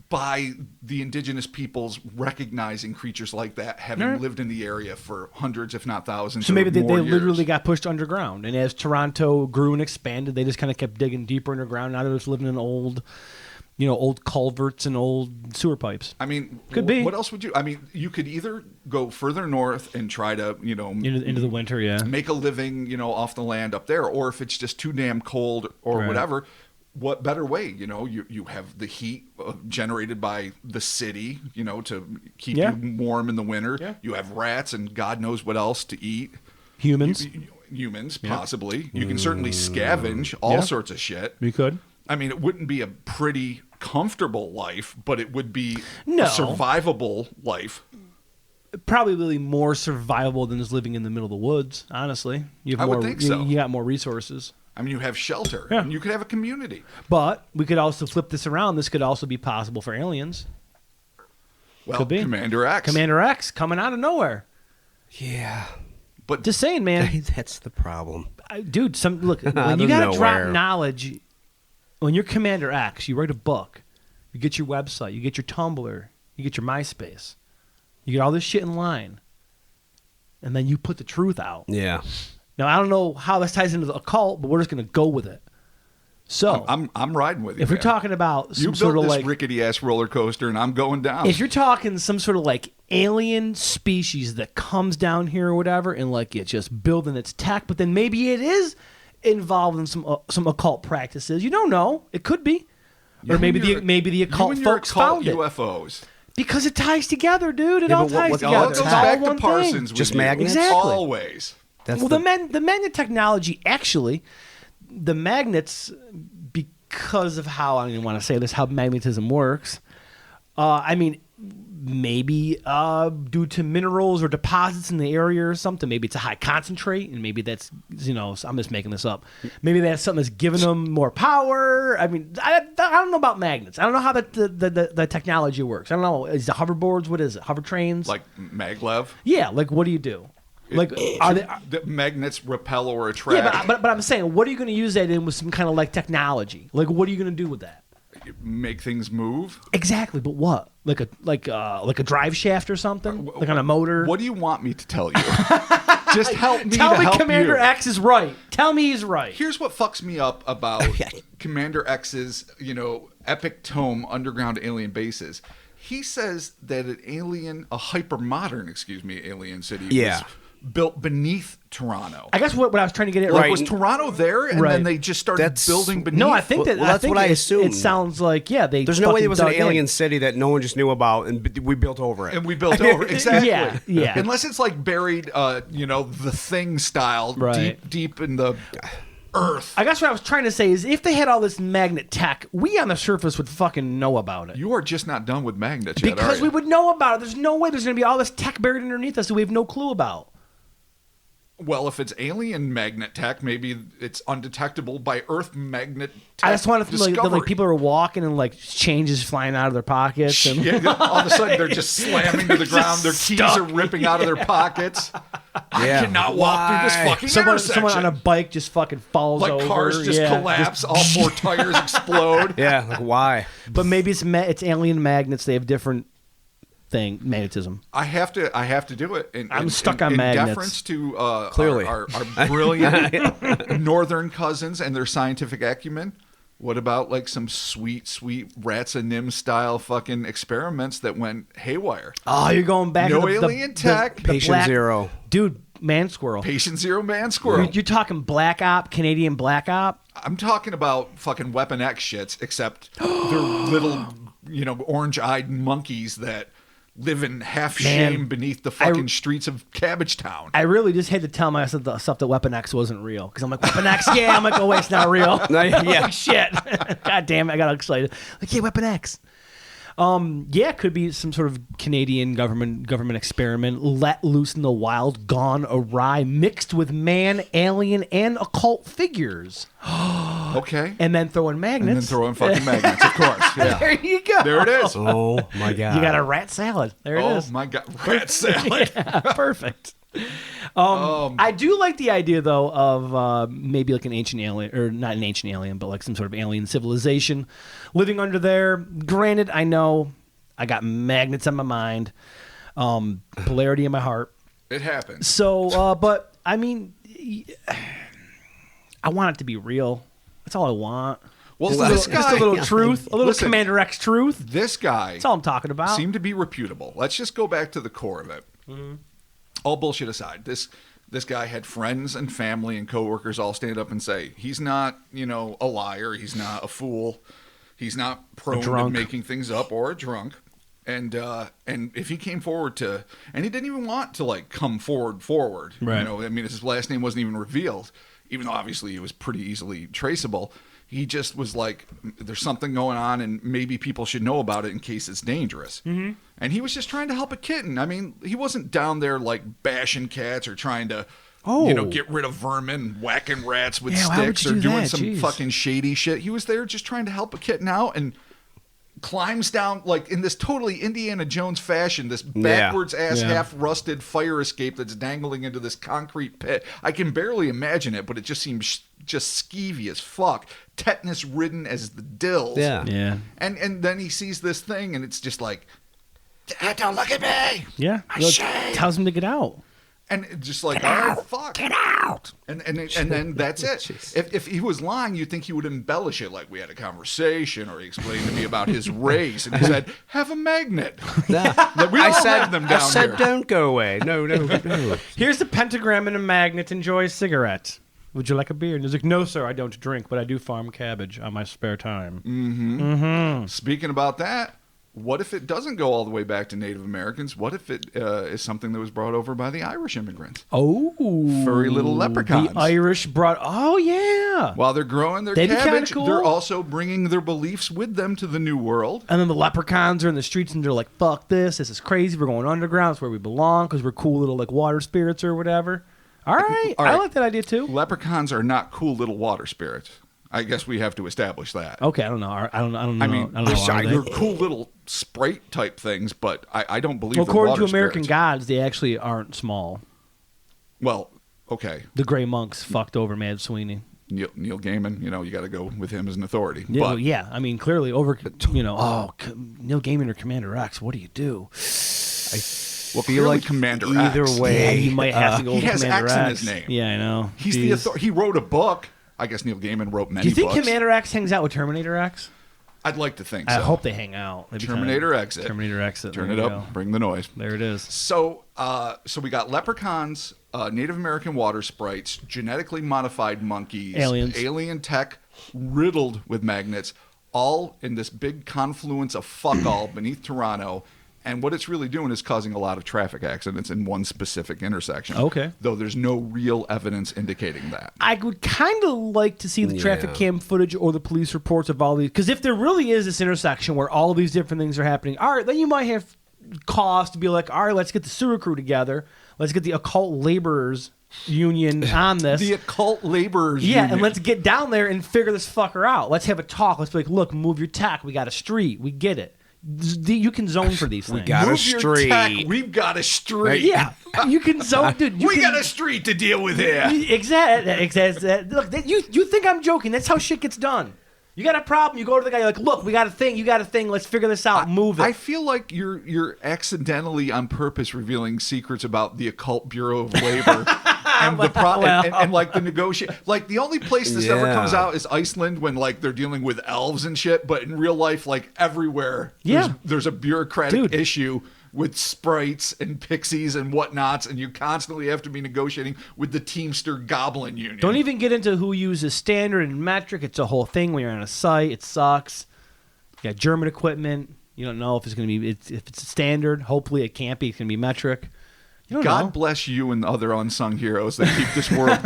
C: by the indigenous peoples recognizing creatures like that, having
A: Alright.
C: lived in the area for hundreds, if not thousands.
A: So maybe
C: or
A: they
C: more
A: literally
C: years.
A: got pushed underground, and as Toronto grew and expanded, they just kind of kept digging deeper underground. Now they're just living in old culverts and old sewer pipes.
C: I mean,
A: Could be.
C: What else would you? I mean, you could either go further north and try to,
A: Into the winter, yeah.
C: make a living, off the land up there, or if it's just too damn cold or
A: Right.
C: whatever, what better way? You have the heat generated by the city, to keep
A: Yeah.
C: you warm in the winter.
A: Yeah.
C: You have rats and God knows what else to eat.
A: Humans.
C: Humans, possibly. You can certainly scavenge all
A: Yeah.
C: sorts of shit.
A: We could.
C: I mean, it wouldn't be a pretty comfortable life, but it would be
A: No.
C: a survivable life.
A: Probably more survivable than just living in the middle of the woods, honestly. You have
C: I
A: more,
C: would think so.
A: You got more resources.
C: I mean, you have shelter,
A: Yeah.
C: and you could have a community.
A: But we could also flip this around. This could also be possible for aliens.
C: Well,
A: Could be.
C: Commander X.
A: Commander X coming out of nowhere.
B: yeah.
C: But
A: Just saying, man.
B: That's the problem.
A: Dude, look, when
B: Out
A: you
B: of
A: got to drop
B: nowhere.
A: knowledge, when you're Commander X, you write a book, you get your website, you get your Tumblr, you get your MySpace, you get all this shit in line, and then you put the truth out.
B: Yeah.
A: Now, I don't know how this ties into the occult, but we're just going to go with it. So,
C: I'm riding with you.
A: if we're
C: man.
A: talking about
C: you
A: some
C: built
A: sort of
C: this
A: like,
C: rickety ass roller coaster, and I'm going down.
A: if you're talking some sort of like alien species that comes down here or whatever, and like it's just building its tech, but then maybe it is involved in some occult practices. You don't know. It could be, or maybe the occult folks found it.
C: UFOs.
A: Because it ties together, dude. It
B: Yeah,
A: all
B: but what-
A: ties
B: what-
A: together.
B: all
A: It's
B: goes
A: all
C: back to
A: one
C: Parsons
A: thing.
C: with
B: Just
C: you.
B: magnets?
A: Exactly.
C: Always.
B: That's
A: Well, the magnet technology, actually, the magnets, because of how, I don't even want to say this, how magnetism works, I mean, maybe due to minerals or deposits in the area or something, maybe it's a high concentrate, and maybe that's, I'm just making this up. Maybe that's something that's giving them more power. I mean, I don't know about magnets. I don't know how the technology works. I don't know. Is the hoverboards, what is it? Hover trains?
C: Like maglev.
A: Yeah, like what do you do? Like, are they...
C: The magnets repel or attract.
A: Yeah, but I'm saying, what are you going to use that in with some kind of like technology? Like, what are you going to do with that?
C: Make things move.
A: Exactly, but what? Like a drive shaft or something? Like on a motor?
C: What do you want me to tell you? Just help me.
A: Tell
C: to
A: me
C: help
A: Commander
C: you.
A: X is right. Tell me he's right.
C: Here's what fucks me up about Commander X's, epic tome, Underground Alien Bases. He says that a hyper-modern, alien city was built beneath Toronto.
A: I guess what I was trying to get at,
C: Like,
A: right?
C: was Toronto there, and
A: Right.
C: then they just started
B: That's-
C: building beneath?
A: No, I think that.
B: Well, that's what I
A: it
B: assumed.
A: sounds like
B: There's no way there was an
A: dug in.
B: alien city that no one just knew about, and we built over it.
C: And we built over. Exactly.
A: Yeah.
C: Unless it's like buried, the Thing style,
A: Right.
C: deep in the earth.
A: I guess what I was trying to say is, if they had all this magnet tech, we on the surface would fucking know about it.
C: You are just not done with magnets yet,
A: Because
C: are
A: we
C: you?
A: would know about it. There's no way there's going to be all this tech buried underneath us that we have no clue about.
C: Well, if it's alien magnet tech, maybe it's undetectable by Earth magnet tech.
A: I just want to feel like, that,
C: discovery.
A: like people are walking and like changes flying out of their pockets. And
C: Yeah, all of a sudden they're just slamming to the ground. Their keys
A: stuck.
C: are ripping out of their pockets. I
B: Yeah.
C: cannot walk through this
B: Why?
C: fucking
A: someone
C: intersection.
A: on a bike just fucking falls
C: like
A: over.
C: cars just
A: Yeah,
C: collapse, all four tires explode.
B: Yeah, like why?
A: But maybe it's alien magnets. They have different magnetism.
C: I have to do it.
A: I'm stuck on magnets.
C: In deference to
B: Clearly.
C: our brilliant northern cousins and their scientific acumen. What about like some sweet rats and Nim style fucking experiments that went haywire?
A: Oh, you're going back
C: No
A: to the
C: alien tech.
B: Patient
A: black,
B: Zero.
A: dude. Man squirrel.
C: Patient Zero Man Squirrel.
A: You're talking Black Op, Canadian Black Op.
C: I'm talking about fucking Weapon X shits, except they're little, orange-eyed monkeys that live in half shame beneath the fucking streets of Cabbagetown.
A: I really just had to tell myself the stuff that Weapon X wasn't real, because I'm like, Weapon X, yeah. I'm like, oh wait, it's not real.
B: Yeah.
A: Holy shit. God damn it, I got excited. Like, yeah, Weapon X. Yeah, it could be some sort of Canadian government experiment let loose in the wild, gone awry, mixed with man, alien, and occult figures,
C: Okay.
A: and then throw in
C: And
A: magnets.
C: then throw in fucking magnets, of course. Yeah.
A: There you go.
C: There it is.
B: Oh my god!
A: You got a rat salad. There it
C: Oh
A: is.
C: my god, rat salad.
A: Yeah, perfect. I do like the idea, though, of maybe like an ancient alien, or not an ancient alien, but like some sort of alien civilization living under there. Granted, I know I got magnets on my mind, polarity in my heart.
C: It happens.
A: So, but I mean, I want it to be real. That's all I want.
C: Well,
A: Just a little truth, a little
C: Listen,
A: Commander X truth.
C: This guy
A: That's all I'm talking about.
C: seemed to be reputable. Let's just go back to the core of it. All bullshit aside, this guy had friends and family and coworkers all stand up and say he's not, a liar. He's not a fool. He's not prone to
A: drunk.
C: making things up or a drunk. And if he came forward and he didn't even want to like come forward.
A: Right.
C: His last name wasn't even revealed, even though obviously it was pretty easily traceable. He just was like, there's something going on and maybe people should know about it in case it's dangerous. Mm-hmm. And he was just trying to help a kitten. I mean, he wasn't down there like bashing cats or trying to, get rid of vermin, whacking rats with
A: Yeah, why would
C: sticks
A: you
C: or
A: do
C: doing
A: that?
C: some
A: Jeez.
C: fucking shady shit. He was there just trying to help a kitten out and climbs down like in this totally Indiana Jones fashion, this backwards ass half rusted fire escape that's dangling into this concrete pit. I can barely imagine it, but it just seems just skeevy as fuck, tetanus ridden as the dills.
A: Yeah.
C: And then he sees this thing, and it's just like, don't look at me.
A: Yeah.
C: My shame.
A: Tells him to get out.
C: And it's just like, all right, fuck. Get out. And then that's it. If he was lying, you'd think he would embellish it, like we had a conversation, or he explained to me about his race, and he said, have a magnet.
B: I said, don't go away. No.
A: Here's the pentagram and a magnet. Enjoy a cigarette. Would you like a beer? And he's like, no, sir, I don't drink, but I do farm cabbage on my spare time.
C: Speaking about that, what if it doesn't go all the way back to Native Americans? What if it is something that was brought over by the Irish immigrants?
A: Oh.
C: Furry little leprechauns.
A: The Irish brought... Oh, yeah.
C: While they're growing their cabbage, they're also bringing their beliefs with them to the New World.
A: And then the leprechauns are in the streets, and they're like, fuck this. This is crazy. We're going underground. It's where we belong because we're cool little like water spirits or whatever. All right. I like that idea, too.
C: Leprechauns are not cool little water spirits. I guess we have to establish that.
A: Okay, I don't know. I don't know.
C: I mean, they're cool little sprite type things, but I don't believe they're
A: according
C: water
A: to American
C: spirits.
A: gods, they actually aren't small.
C: Well, okay.
A: The Grey Monks fucked over Mad Sweeney.
C: Neil Gaiman, you got to go with him as an authority.
A: Yeah,
C: but
A: yeah. I mean, clearly Neil Gaiman or Commander X, what do you do?
C: Feel like Commander
B: either
C: X.
B: way.
A: Yeah, you might have to go with
C: he has
A: Commander
C: X
A: X.
C: in his name.
A: Yeah, I know.
C: He's the authority. He wrote a book. I guess Neil Gaiman wrote many books.
A: Do you think Commander X hangs out with Terminator X?
C: I'd like to think so.
A: I hope they hang out.
C: Terminator Exit.
A: Terminator Exit.
C: Turn it up. Bring the noise.
A: There it is.
C: So we got leprechauns, Native American water sprites, genetically modified monkeys,
A: aliens,
C: alien tech riddled with magnets, all in this big confluence of fuck all beneath Toronto. And what it's really doing is causing a lot of traffic accidents in one specific intersection.
A: Okay.
C: Though there's no real evidence indicating that.
A: I would kind of like to see the traffic cam footage or the police reports of all these. Because if there really is this intersection where all these different things are happening, all right, then you might have cause to be like, all right, let's get the sewer crew together. Let's get the occult laborers union on this.
C: The occult laborers union.
A: And let's get down there and figure this fucker out. Let's have a talk. Let's be like, look, move your tech. We got a street. We get it. You can zone for these things.
B: We got a street.
C: We've got a street.
A: Yeah, you can zone, dude.
C: We got a street to deal with here.
A: Exactly. Look, you think I'm joking? That's how shit gets done. You got a problem, you go to the guy, you're like, look, we got a thing, you got a thing, let's figure this out, move it.
C: I feel like you're accidentally on purpose revealing secrets about the occult Bureau of Labor and and like the negotiate. Like the only place this ever comes out is Iceland when like they're dealing with elves and shit, but in real life, like everywhere, there's a bureaucratic issue with sprites and pixies and whatnots, and you constantly have to be negotiating with the Teamster Goblin Union.
A: Don't even get into who uses standard and metric. It's a whole thing when you're on a site. It sucks. You got German equipment. You don't know if it's going to be if it's standard. Hopefully it can't be. It's going to be metric. You don't know.
C: Bless you and the other unsung heroes that keep this world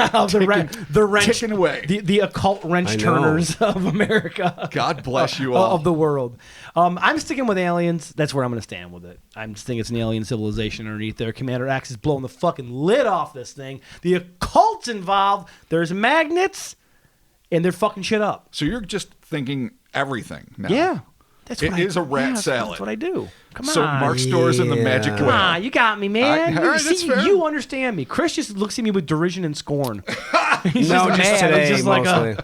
C: ticking away.
A: The occult wrench turners of America.
C: God bless you all.
A: Of the world. I'm sticking with aliens. That's where I'm going to stand with it. I just think it's an alien civilization underneath there. Commander X is blowing the fucking lid off this thing. The occult's involved. There's magnets, and they're fucking shit up.
C: So you're just thinking everything now.
A: Yeah.
C: It is a rat salad.
A: That's what I do. Come on.
C: So Mark Stores and the Magic Whale.
A: Come on, you got me, man.
C: All right, that's fair.
A: You understand me. Chris just looks at me with derision and scorn.
B: He's just today,
A: He's just
B: mostly.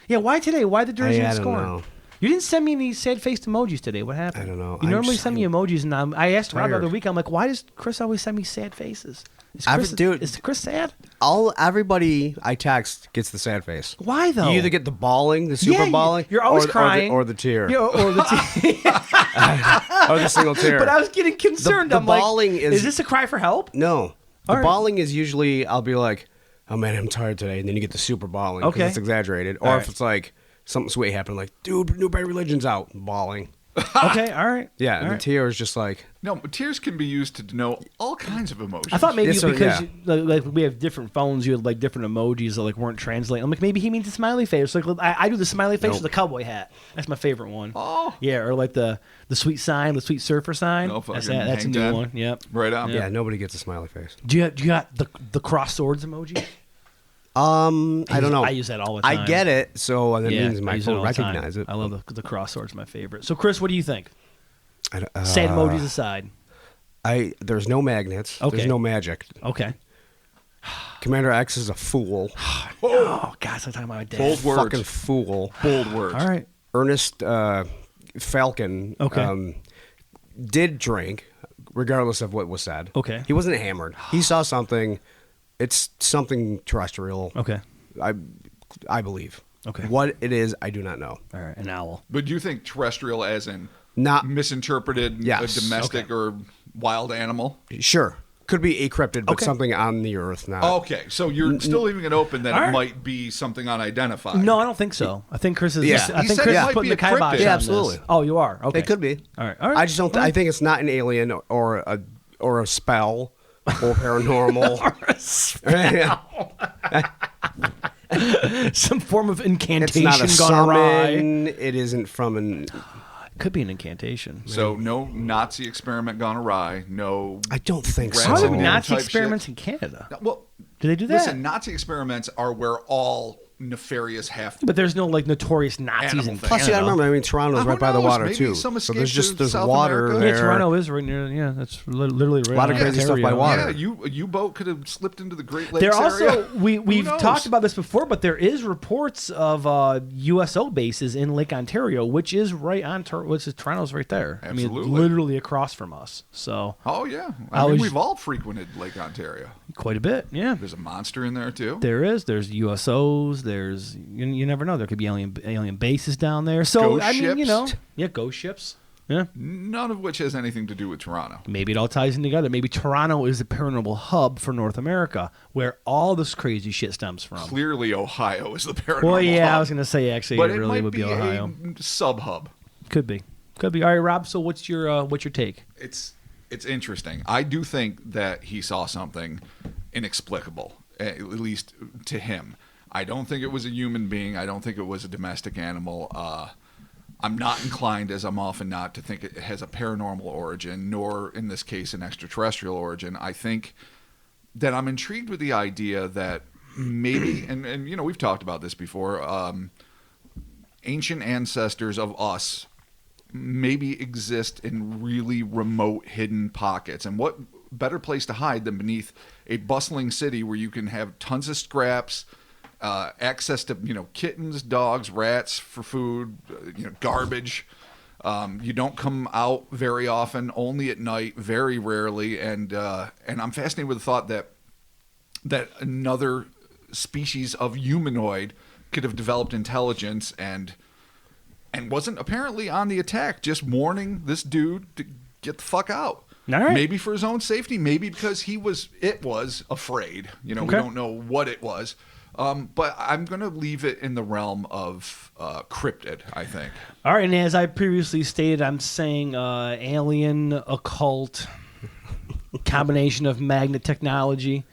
A: Why today? Why the derision and
B: I don't
A: scorn?
B: know.
A: You didn't send me any sad-faced emojis today. What happened?
B: I don't know.
A: You normally send me emojis, and I asked Rob the other
B: tired.
A: week. I'm like, why does Chris always send me sad faces? Is Chris sad?
B: Everybody I text gets the sad face.
A: Why though?
B: You either get the bawling, the super bawling,
A: you're always crying,
B: or the tear,
A: or the
B: or the single tear.
A: But I was getting concerned.
B: The
A: I'm
B: bawling
A: like,
B: is
A: this a cry for help?
B: No, the
A: right.
B: bawling is usually I'll be like, oh man, I'm tired today, and then you get the super bawling because it's exaggerated, or if it's like something sweet happened, like dude, New Bad Religion's out, bawling.
A: Okay, all right.
B: Yeah,
A: all
B: and
A: right.
B: the tear is just like
C: no. Tears can be used to denote all kinds of emotions.
A: I thought maybe
B: Yes, sir,
A: because
B: yeah.
A: like we have different phones, you had like different emojis that like weren't translating. I'm like maybe he means a smiley face. Like I do the smiley face with the cowboy hat. That's my favorite one.
C: Oh,
A: yeah, or like the sweet sign, the sweet surfer sign.
C: Oh,
A: That's a new
C: ten.
A: one. Yep.
C: Right on.
B: yeah, nobody gets a smiley face.
A: Do you got the cross swords emoji?
B: I don't know.
A: I use that all the time.
B: I get it, so that means
A: I
B: my
A: use
B: phone
A: all the time.
B: recognize it.
A: I love the cross swords. My favorite. So, Chris, what do you think? Sad emojis aside.
B: There's no magnets.
A: Okay.
B: There's no magic.
A: Okay.
B: Commander X is a fool.
A: Oh, gosh, I'm talking about my dad.
C: Bold words.
B: Fucking fool.
C: Bold words.
A: All right.
B: Ernest Falcon did drink, regardless of what was said.
A: Okay.
B: He wasn't hammered. He saw something. It's something terrestrial.
A: Okay.
B: I believe.
A: Okay.
B: What it is, I do not know.
A: All right. An owl.
C: But do you think terrestrial as in
B: Not
C: misinterpreted,
B: Yes.
C: a domestic or wild animal?
B: Sure. Could be a cryptid, but
A: Okay.
B: something on the earth now.
C: Okay, so you're still leaving it open that
A: All
C: it
A: right.
C: might be something unidentified.
A: No, I don't think so. I think Chris is.
B: Yeah.
A: I
C: He
A: think
C: said
A: Chris
C: it
A: is
C: might
A: putting
C: be
A: the
C: a
A: kibosh
C: cryptid.
A: on
B: Yeah,
A: this.
B: absolutely.
A: Oh, you are. Okay.
B: It could be.
A: All right. All right.
B: I just don't. I think it's not an alien or a spell or paranormal.
A: Some form of
B: It's
A: incantation
B: not a
A: gone awry.
B: summon. It isn't from an.
A: Could be an incantation.
C: So no Nazi experiment gone awry. No.
B: I don't think
C: Rats
A: How
B: so.
A: are
C: and
A: Nazi
C: type
A: experiments
C: shit.
A: in Canada?
C: Well,
A: Do they do that?
C: listen, Nazi experiments are where all nefarious have.
A: But there's no like notorious Nazis
C: Animal
A: in
C: thing.
B: Plus, you gotta
A: Canada.
B: remember. I mean, Toronto's
C: Who
B: right by the
C: knows?
B: water
C: Maybe
B: too.
C: some
B: So
C: escaped to
B: there's
C: South
B: water
C: America.
A: Yeah,
B: there.
A: Toronto is right near. Yeah, that's literally right.
B: A lot of
A: in
B: crazy stuff by
A: Ontario.
B: water.
C: Yeah, a U-boat could have slipped into the Great Lakes
A: There
C: area.
A: also we've
C: knows?
A: talked about this before, but there is reports of USO bases in Lake Ontario, which is right on which is Toronto's right there. I mean, it's
C: Absolutely.
A: literally across from us. So
C: Oh yeah,
A: I
C: I mean
A: was-
C: we've all frequented Lake Ontario.
A: quite a bit. Yeah,
C: There's a monster in there too.
A: there is. There's USOs. There's you never know. There could be alien bases down there. So
C: Ghost
A: I mean,
C: ships.
A: ghost ships. Yeah.
C: None of which has anything to do with Toronto.
A: Maybe it all ties in together. Maybe Toronto is the paranormal hub for North America, where all this crazy shit stems from.
C: Clearly, Ohio is the paranormal.
A: Well, yeah,
C: hub.
A: I was gonna say actually,
C: but
A: it
C: it
A: really
C: might
A: would be
C: be
A: Ohio.
C: a sub hub.
A: Could be. All right, Rob. So what's your take?
C: It's interesting. I do think that he saw something inexplicable, at least to him. I don't think it was a human being. I don't think it was a domestic animal. I'm not inclined, as I'm often not, to think it has a paranormal origin, nor in this case an extraterrestrial origin. I think that I'm intrigued with the idea that maybe, and you know, we've talked about this before, ancient ancestors of us maybe exist in really remote, hidden pockets. And what better place to hide than beneath a bustling city where you can have tons of scraps, access to, you know, kittens, dogs, rats for food, you know, garbage. You don't come out very often, only at night, very rarely. And I'm fascinated with the thought that another species of humanoid could have developed intelligence and wasn't apparently on the attack, just warning this dude to get the fuck out.
A: All right.
C: Maybe for his own safety, maybe because it was afraid. You know,
A: Okay.
C: we don't know what it was. But I'm going to leave it in the realm of cryptid, I think.
A: All right, and as I previously stated, I'm saying alien, occult, combination of magnet technology,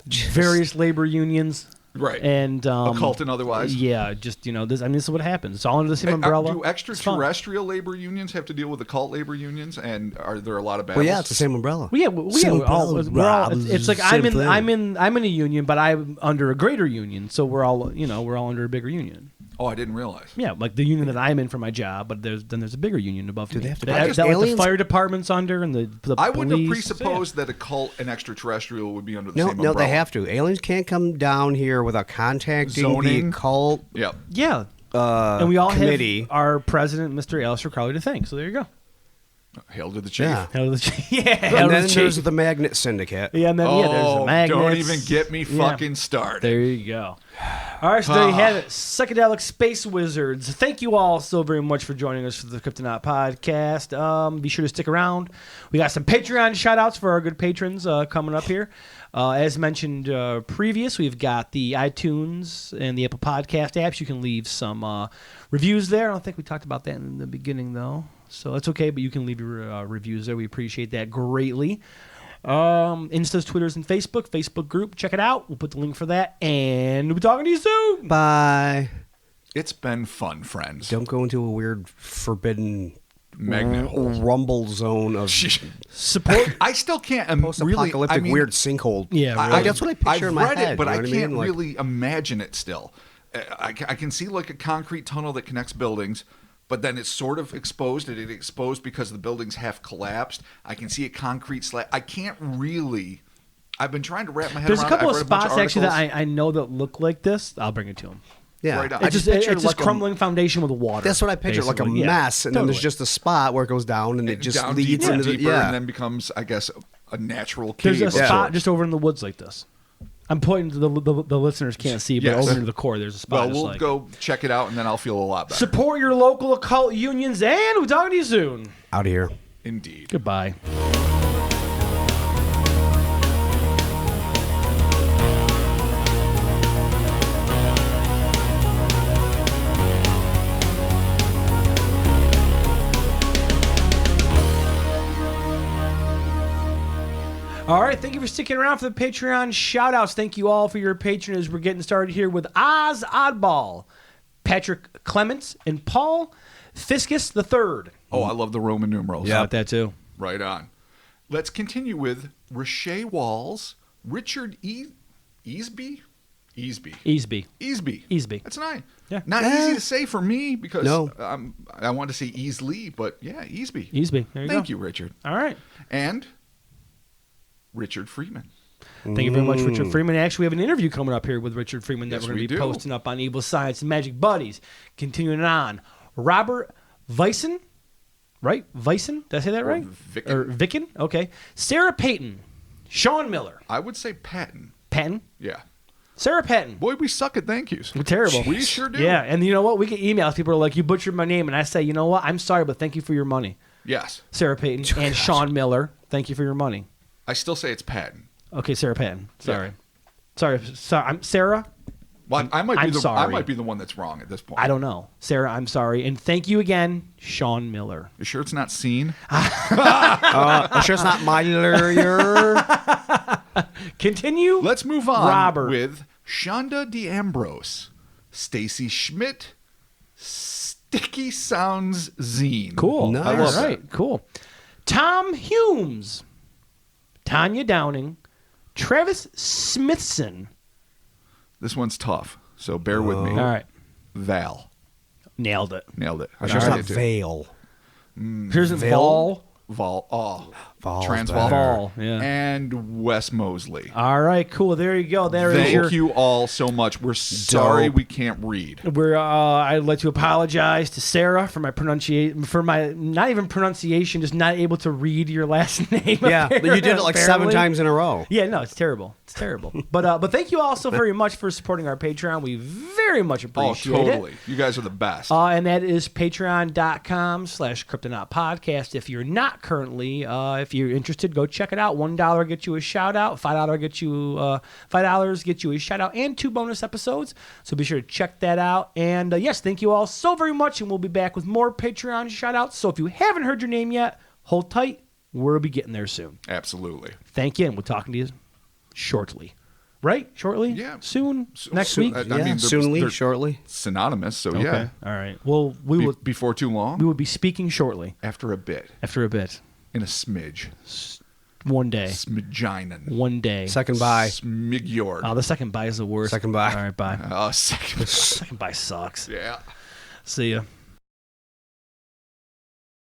A: various labor unions.
C: Right.
A: And
C: Occult and otherwise.
A: Yeah, just this. I mean, this is what happens. It's all under the same umbrella.
C: Do extraterrestrial labor unions have to deal with occult labor unions? And are there a lot of battles?
B: Well, yeah, it's the same umbrella.
A: Well, yeah, we're all. It's like I'm
B: Same
A: in a union, but I'm under a greater union, so we're all under a bigger union.
C: Oh, I didn't realize.
A: Yeah, like the union that I'm in for my job, but there's a bigger union above me.
B: they have to-
A: that,
B: Just
A: like the
B: aliens?
A: fire department's under and the
C: I wouldn't have
A: police.
C: presupposed that occult and extraterrestrial would be under the
B: No,
C: same
B: no,
C: umbrella.
B: they have to. Aliens can't come down here without contacting
C: Zoning.
B: the occult
C: Yep.
A: Yeah, and we all
B: committee.
A: have our president, Mr. Aleister Crowley, to thank. So there you go.
C: Hail to the chief.
B: Yeah.
A: Hell of the yeah, hell
B: And
A: of
B: then
A: the
B: there's
A: chief.
B: the Magnet Syndicate.
A: Yeah, and then there's the magnets.
C: Don't even get me
A: Yeah.
C: fucking started.
A: There you go. All right, so there you have it. Psychedelic Space Wizards. Thank you all so very much for joining us for the Kryptonaut podcast. Be sure to stick around. We got some Patreon shout-outs for our good patrons coming up here. As mentioned previous, we've got the iTunes and the Apple Podcast apps. You can leave some reviews there. I don't think we talked about that in the beginning, though. So that's okay, but you can leave your reviews there. We appreciate that greatly. Instas, Twitters, and Facebook group. Check it out. We'll put the link for that. And we'll be talking to you soon.
B: Bye.
C: It's been fun, friends.
B: Don't go into a weird forbidden
C: magnet hole.
B: rumble zone of
A: Support.
C: I still can't really.
B: post-apocalyptic weird sinkhole.
A: Yeah, really.
B: Like, that's what I picture in my
C: I've read
B: head.
C: it, but
B: you know
C: I
B: what
C: can't
B: mean? Like,
C: really imagine it still. I can see like a concrete tunnel that connects buildings, but then it's sort of exposed. It exposed because the buildings have collapsed. I can see a concrete slab. I can't really. I've been trying to wrap my head
A: There's
C: around
A: a couple
C: it.
A: of
C: I've read bunch
A: spots actually that
C: articles.
A: I know that look like this. I'll bring it to him.
B: yeah.
C: Right on.
B: I
A: It's just,
B: picture
A: it's just
B: like
A: crumbling foundation with water.
B: That's what I picture, like a
A: basically. Yeah,
B: mess, and then there's
A: totally.
B: just a spot where it goes down, and it just
C: down
B: leads
C: deeper,
B: into the
C: deeper, and then becomes, I guess, a natural cave.
A: There's a
C: of
A: spot
C: sorts.
A: just over in the woods like this. I'm pointing to the listeners can't see, but
C: Yes.
A: over into the core, there's a spot.
C: Well,
A: just
C: we'll
A: like
C: go check it out, and then I'll feel a lot better.
A: Support your local occult unions, and we'll talk to you soon.
B: out of here.
C: Indeed.
A: Goodbye. All right, thank you for sticking around for the Patreon shoutouts. Thank you all for your patronage. We're getting started here with Oz Oddball, Patrick Clements, and Paul Fiscus III.
C: Oh, I love the Roman numerals.
A: Yeah, that too.
C: Right on. Let's continue with Riche Walls, Richard Easby? Easby. That's nice.
A: Yeah.
C: Not easy to say for me because
B: No.
C: I want to say Easley, but yeah, Easby.
A: Easby. There you go.
C: Thank you, Richard.
A: All right.
C: And Richard Freeman.
A: Thank you very much, Richard Freeman. Actually, we have an interview coming up here with Richard Freeman that
C: Yes,
A: we're going
C: we
A: to be
C: do.
A: posting up on Evil Science and Magic Buddies. Continuing on, Robert Vyson, right? Vyson? Did I say that right?
C: Vicken.
A: Or Vicken? Okay. Sarah Payton, Sean Miller,
C: I would say Patton.
A: Patton,
C: Yeah.
A: Sarah Patton.
C: Boy, we suck at thank yous.
A: We're terrible.
C: We sure do.
A: Yeah, and you know what? We get emails. People are like, "You butchered my name," and I say, "You know what? I'm sorry, but thank you for your money."
C: Yes.
A: Sarah Payton and Sean Miller, thank you for your money.
C: I still say it's Patton.
A: Okay, Sarah Patton. Sorry.
C: Yeah.
A: Sorry. I'm Sarah.
C: Well, I might
A: I'm
C: be
A: sorry.
C: I might be the one that's wrong at this point.
A: I don't know. Sarah, I'm sorry. And thank you again, Sean Miller.
C: You sure it's not seen?
B: I'm sure it's not my lawyer.
A: Continue.
C: Let's move on
A: Robert.
C: with Shonda D'Ambrose, Stacy Schmidt, Sticky Sounds Zine.
A: Cool.
B: Nice.
C: I love
A: All right. Cool. Tom Humes, Tanya Downing, Travis Smithson.
C: This one's tough, so bear with me.
A: All right.
C: Val.
A: Nailed it.
C: Nailed it. I
B: I'm
C: should
B: sure it's
C: say
B: not
C: it too.
B: veil.
A: Here's
B: Val?
A: Vol.
C: Oh.
B: Val's
C: Transvaal.
B: better.
A: Vol. Yeah.
C: And Wes Mosley.
A: All right. Cool. There you go. There is your.
C: Thank you all so much. We're sorry
B: Dope.
C: we can't read.
A: I'd like to apologize to Sarah for my pronunciation, for my not even pronunciation, just not able to read your last name.
B: Yeah, you did it like 7
A: apparently.
B: times in a row.
A: Yeah, no, it's terrible. It's terrible. But thank you all so very much for supporting our Patreon. We very much
C: Oh,
A: appreciate
C: totally.
A: it.
C: You guys are the best.
A: And that is patreon.com/Cryptonaut Podcast. If you're not currently, if you're interested, go check it out. $1 gets you a shout out. $5 gets you $5 gets you a shout out and 2 bonus episodes. So be sure to check that out. And yes, thank you all so very much. And we'll be back with more Patreon shout outs. So if you haven't heard your name yet, hold tight. We'll be getting there soon.
C: Absolutely.
A: Thank you. And we'll talking to you shortly. Right? Shortly?
C: Yeah.
A: Next week?
C: I
B: Yeah,
C: mean,
B: soonly,
C: they're
B: shortly.
C: synonymous, so
A: Okay.
C: yeah.
A: All right. Well, we will
C: Before too long?
A: we will be speaking shortly
C: After a bit.
A: after a bit.
C: In a smidge.
A: One day.
C: Smidginen.
A: One day.
B: Second bye.
C: Smigjord.
A: Oh, the second bye is the worst.
B: Second bye.
A: All right, bye.
C: Second.
A: Second bye sucks.
C: Yeah.
A: See ya.